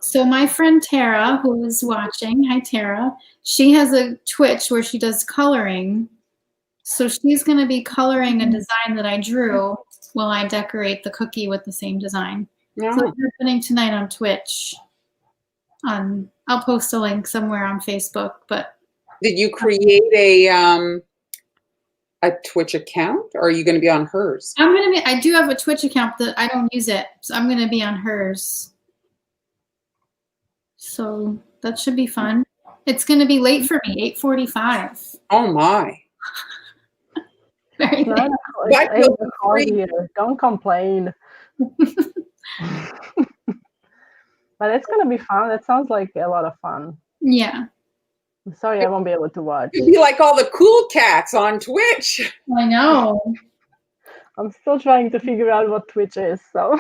So my friend Tara, who is watching, hi Tara, she has a Twitch where she does coloring. So she's going to be coloring a design that I drew while I decorate the cookie with the same design. no. So it's happening tonight on Twitch. I'll post a link somewhere on Facebook. But Did you create a Twitch account, or are you going to be on hers? I do have a Twitch account that I don't use it, so I'm going to be on hers. So that should be fun. It's going to be late for me, 8:45. Oh my! Very late. It's 8 o'clock here. Don't complain. But it's gonna be fun. That sounds like a lot of fun. Yeah. I'm sorry I won't be able to watch. You'd be like all the cool cats on Twitch. I know. I'm still trying to figure out what Twitch is. So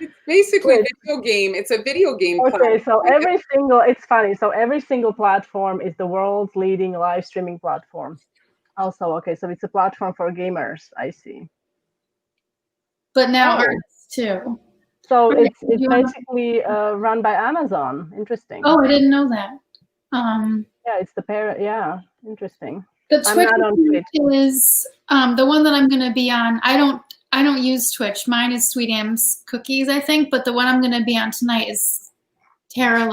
It's basically a video game. It's a video game. okay, so it's funny. So every single platform is the world's leading live streaming platform. Also, okay, so it's a platform for gamers. I see. But now artists too. So it's basically run by Amazon. Interesting. Oh, I didn't know that. Yeah, it's the parent. Yeah, interesting. But I'm Twitch not on Twitch. is the one that I'm going to be on. I don't use Twitch. Mine is Sweet Am's Cookies, I think. But the one I'm going to be on tonight is Tara.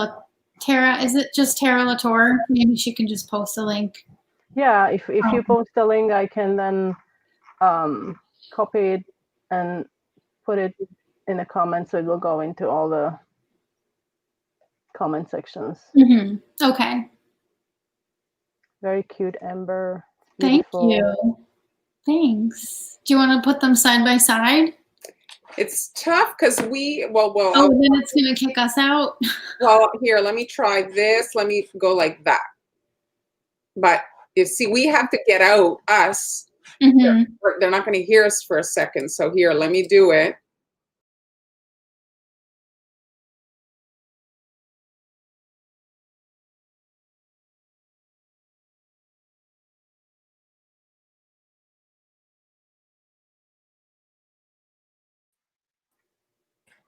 Is it just Tara Latour? Maybe she can just post a link. Yeah, if you post a link, I can then copy it and put it in the comments, so it will go into all the comment sections. Mm-hmm. Okay. Very cute, Amber. Beautiful. Thank you. Thanks. Do you want to put them side by side? It's tough because well. Oh, then it's going to kick us out. Well, here, let me try this. Let me go like that. But you see, we have to get out us. Mm-hmm. They're not going to hear us for a second. So here, let me do it.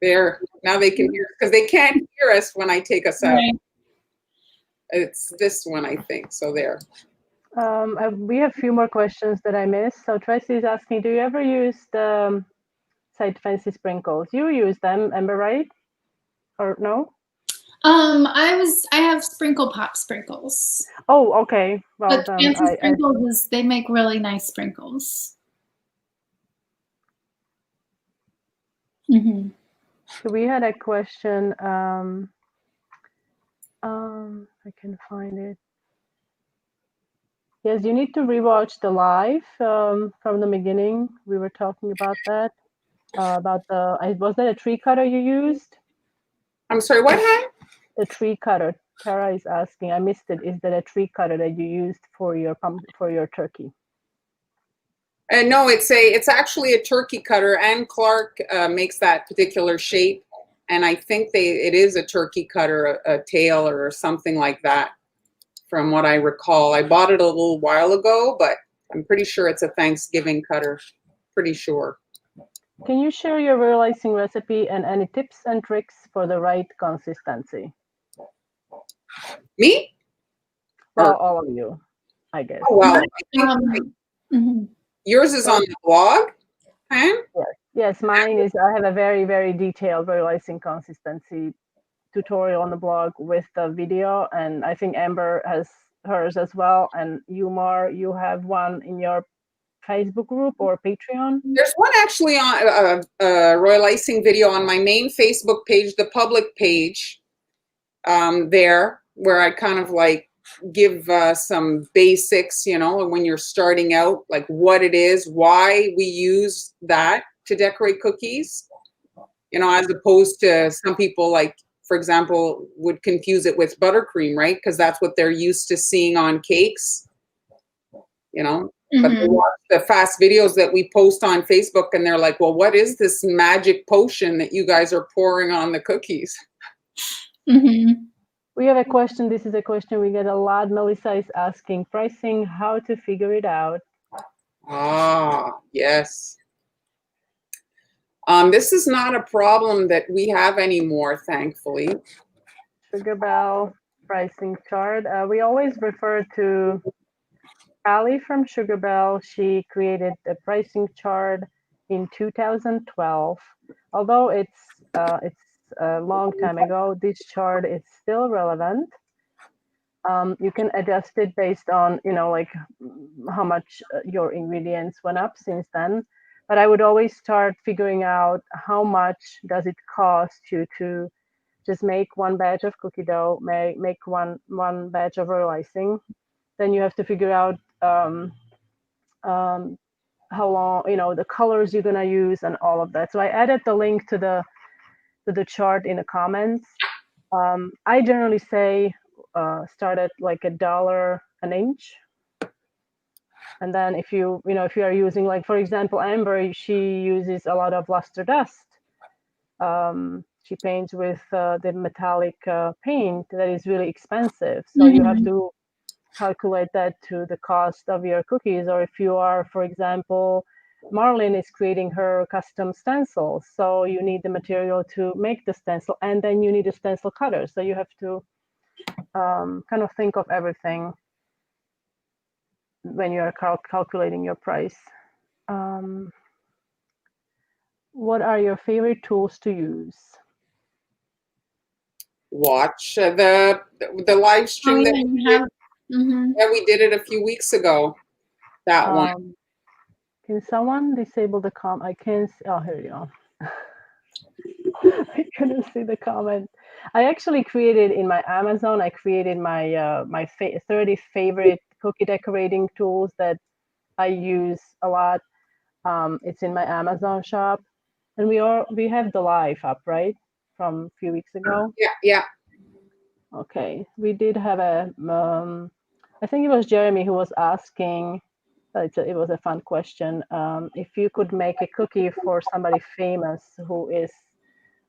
There, now they can hear, because they can't hear us when I take us out. Right. It's this one, I think. So there. We have a few more questions that I missed. So Tracy is asking, do you ever use the side fancy sprinkles? You use them, Amber, right? Or no? I have sprinkle pop sprinkles. Oh, okay. Well, But then fancy sprinkles they make really nice sprinkles. Mm-hmm. So we had a question. I can find it. Yes, you need to rewatch the live from the beginning. We were talking about that. About the was that a tree cutter you used? I'm sorry, what happened? The tree cutter. Tara is asking. I missed it. Is that a tree cutter that you used for your turkey? No, it's actually a turkey cutter, and Clark makes that particular shape, and I think it is a turkey cutter, a tail or something like that, from what I recall. I bought it a little while ago, but I'm pretty sure it's a Thanksgiving cutter. Pretty sure. Can you share your realizing recipe and any tips and tricks for the right consistency? Me? Well, all of you, I guess. Oh, well, Mm-hmm. yours is on the blog, Pam? Yes, mine is. I have a very, very detailed realizing consistency tutorial on the blog with the video, and I think Amber has hers as well. And you, Mar, you have one in your Facebook group or Patreon? There's one actually on a Royal Icing video on my main Facebook page, the public page, there, where I kind of like give some basics, when you're starting out, like what it is, why we use that to decorate cookies, as opposed to some people, like, for example, would confuse it with buttercream, right? Because that's what they're used to seeing on cakes, But they watch the fast videos that we post on Facebook and they're like, well, what is this magic potion that you guys are pouring on the cookies? Mm-hmm. We have a question. This is a question we get a lot. Melissa is asking pricing, how to figure it out. Ah, yes. This is not a problem that we have anymore, thankfully. Sugar Bell pricing chart. We always refer to Ali from Sugar Bell. She created a pricing chart in 2012. Although it's a long time ago, this chart is still relevant. You can adjust it based on, like how much your ingredients went up since then. But I would always start figuring out how much does it cost you to just make one batch of cookie dough, make one batch of royal icing. Then you have to figure out how long, the colors you're gonna use and all of that. So I added the link to the chart in the comments. I generally say start at like $1 an inch. And then if you are using, like, for example, Amber, she uses a lot of luster dust. She paints with the metallic paint that is really expensive. So you have to calculate that to the cost of your cookies. Or if you are, for example, Marlene is creating her custom stencils. So you need the material to make the stencil, and then you need a stencil cutter. So you have to kind of think of everything when you are calculating your price. What are your favorite tools to use? Watch the live stream that we did. Yeah, we did it a few weeks ago. That one. Can someone disable the comment? I can't see. Oh, here you go. I couldn't see the comment. I actually created in my Amazon. I created my my 30 favorite cookie decorating tools that I use a lot. It's in my Amazon shop, and we have the live up, right, from a few weeks ago. Yeah. Okay, we did have a. I think it was Jeremy who was asking. It was a fun question. If you could make a cookie for somebody famous who is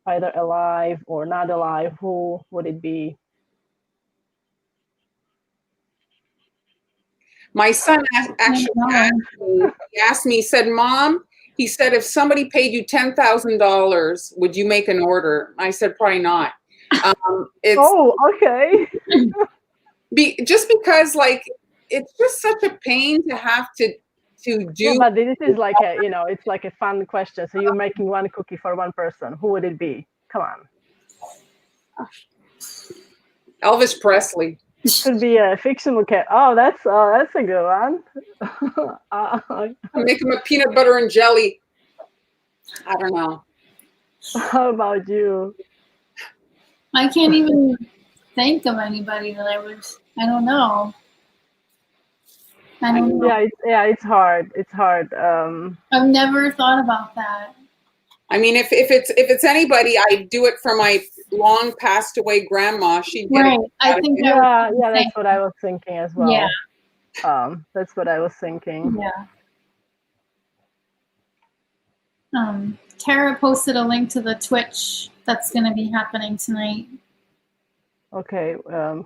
either alive or not alive, who would it be? My son actually asked me, he said, Mom, he said, if somebody paid you $10,000, would you make an order? I said, probably not. Oh, okay. just because like it's just such a pain to have to Yeah, do. but this is like a, it's like a fun question. So you're making one cookie for one person. Who would it be? Come on. Elvis Presley. Could be a fictional cat. Oh, that's a good one. I'll make him a peanut butter and jelly. I don't know. How about you? I can't even think of anybody that I don't know. I don't know. It's hard. It's hard. I've never thought about that. I mean, if it's anybody, I do it for my long passed away grandma. She'd get Right. I think that's what I was thinking as well. Yeah. That's what I was thinking. Yeah. Tara posted a link to the Twitch that's going to be happening tonight. Okay.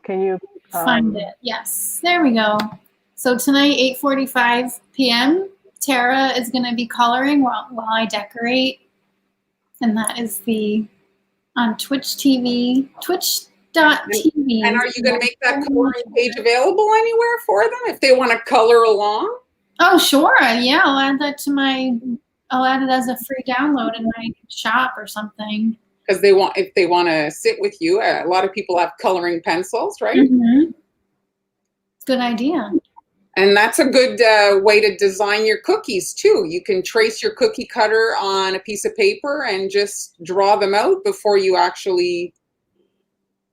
Can you find it? Yes. There we go. So tonight, 8:45 p.m., Tara is going to be coloring while I decorate. And that is on Twitch TV, twitch.tv. And are you going to make that coloring page available anywhere for them if they want to color along? Oh, sure. Yeah, I'll add that I'll add it as a free download in my shop or something. Because if they want to sit with you, a lot of people have coloring pencils, right? Mm-hmm. Good idea. And that's a good way to design your cookies too. You can trace your cookie cutter on a piece of paper and just draw them out before you actually,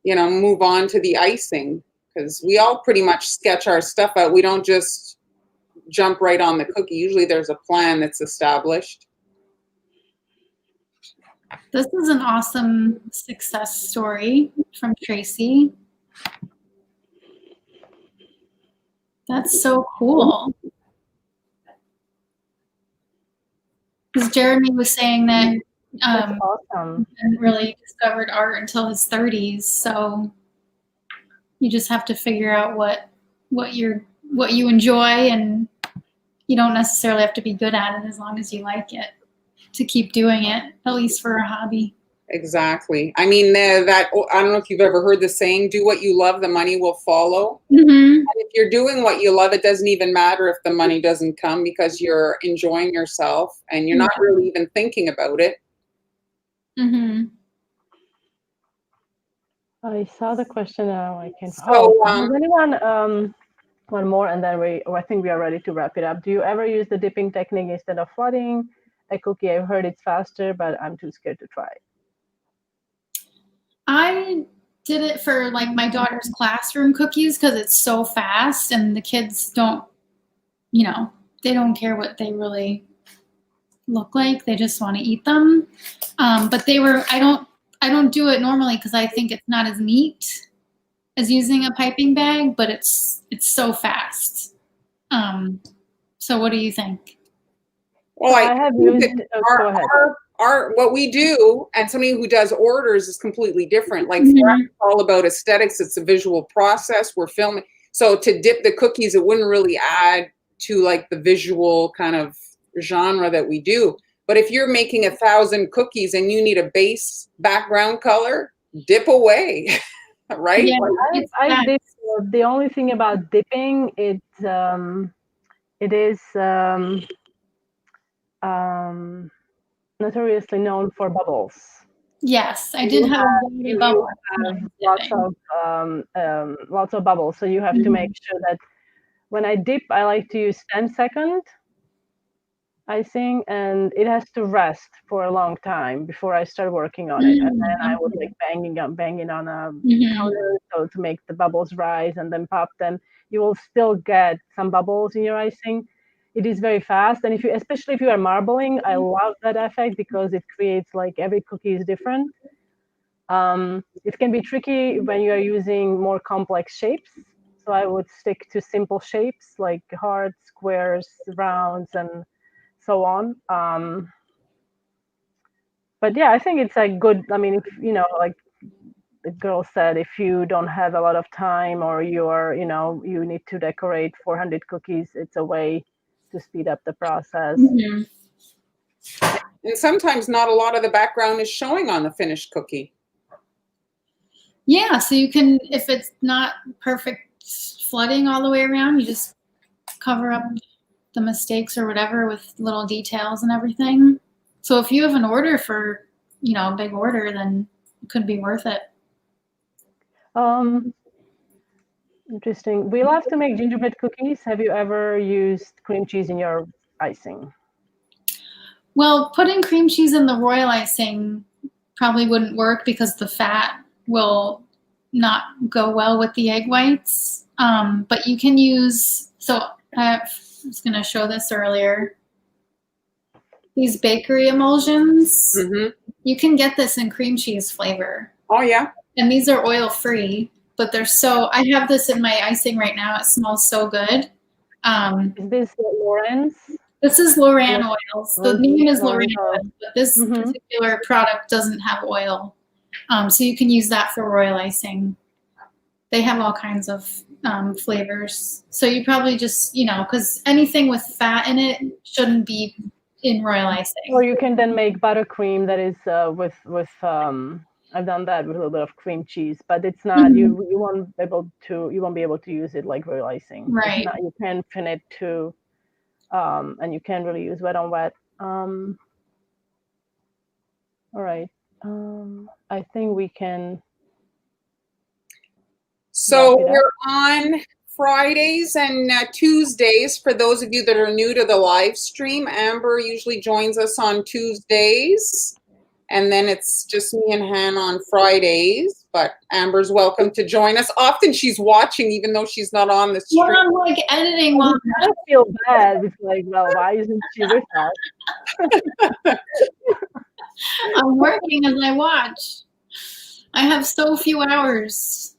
move on to the icing. Because we all pretty much sketch our stuff out. We don't just jump right on the cookie. Usually there's a plan that's established. This is an awesome success story from Tracy. That's so cool. Because Jeremy was saying that that's awesome. He hadn't really discovered art until his 30s. So you just have to figure out what you enjoy, and you don't necessarily have to be good at it as long as you like it to keep doing it, at least for a hobby. Exactly. I mean, I don't know if you've ever heard the saying, do what you love, the money will follow. Mm-hmm. And if you're doing what you love, it doesn't even matter if the money doesn't come because you're enjoying yourself and you're not really even thinking about it. Mm-hmm. I saw the question now. I can. So, does anyone one more, and then I think we are ready to wrap it up. Do you ever use the dipping technique instead of flooding a cookie? I've heard it's faster, but I'm too scared to try. I did it for like my daughter's classroom cookies because it's so fast, and the kids don't, they don't care what they really look like. They just want to eat them. But I don't do it normally because I think it's not as neat as using a piping bag, but it's so fast. So what do you think? Well, I have used. Go ahead. What we do, and somebody who does orders is completely different. Like for us, it's all about aesthetics. It's a visual process. We're filming. So to dip the cookies, it wouldn't really add to like the visual kind of genre that we do. But if you're making 1,000 cookies and you need a base background color, dip away, right? Yeah, I dip. The only thing about dipping, it is notoriously known for bubbles. Yes, I did have bubbles. Lots of bubbles. So you have to make sure that when I dip, I like to use 10-second icing, and it has to rest for a long time before I start working on it. And then I would like banging on a counter so to make the bubbles rise and then pop them. You will still get some bubbles in your icing. It is very fast, and especially if you are marbling, I love that effect because it creates like every cookie is different. It can be tricky when you are using more complex shapes. So I would stick to simple shapes like hearts, squares, rounds, and so on. But yeah, I think it's a good. I mean, if like the girl said, if you don't have a lot of time or you need to decorate 400 cookies, it's a way to speed up the process. And sometimes not a lot of the background is showing on the finished cookie. Yeah, so you can, if it's not perfect flooding all the way around. You just cover up the mistakes or whatever with little details and everything. So if you have an order for, a big order, then it could be worth it. Interesting. We love to make gingerbread cookies. Have you ever used cream cheese in your icing? Well, putting cream cheese in the royal icing probably wouldn't work because the fat will not go well with the egg whites. But you can use, so I was going to show this earlier. These bakery emulsions, you can get this in cream cheese flavor. Oh, yeah. And these are oil-free, but they're I have this in my icing right now. It smells so good. Is this Lawrence? This is Loran oils. The name is Loran oils, but this particular product doesn't have oil. So you can use that for royal icing. They have all kinds of flavors. So you probably just, because anything with fat in it shouldn't be in royal icing. Or you can then make buttercream that is with I've done that with a little bit of cream cheese, but it's not you won't be able to use it like royal icing. Right. It's not, you can fin it to and you can't really use wet on wet. All right. I think we can. So we're on Fridays and Tuesdays. For those of you that are new to the live stream, Amber usually joins us on Tuesdays. And then it's just me and Hannah on Fridays. But Amber's welcome to join us. Often she's watching, even though she's not on the stream. Well, I'm like editing. I feel bad. It's like, well, why isn't she with us? I'm working as I watch. I have so few hours,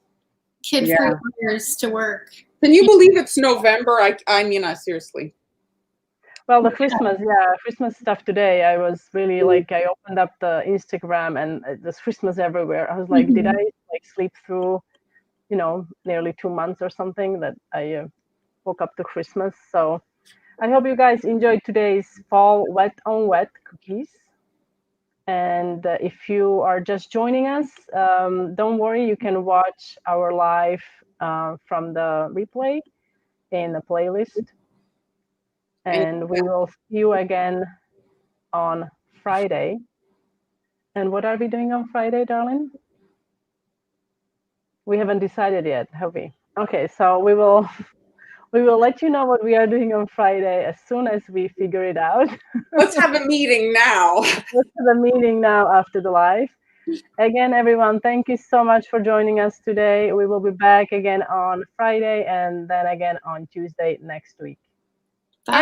kid-free hours to work. Can you believe it's November? I mean, seriously. Well, the Christmas stuff today, I was really like, I opened up the Instagram and there's Christmas everywhere. I was like, did I sleep through, nearly 2 months or something that I woke up to Christmas? So I hope you guys enjoyed today's fall wet on wet cookies. And if you are just joining us, don't worry, you can watch our live from the replay in the playlist. And we will see you again on Friday. And what are we doing on Friday, darling? We haven't decided yet, have we? Okay, so we will let you know what we are doing on Friday as soon as we figure it out. Let's have a meeting now. Let's have a meeting now after the live. Again, everyone, thank you so much for joining us today. We will be back again on Friday and then again on Tuesday next week.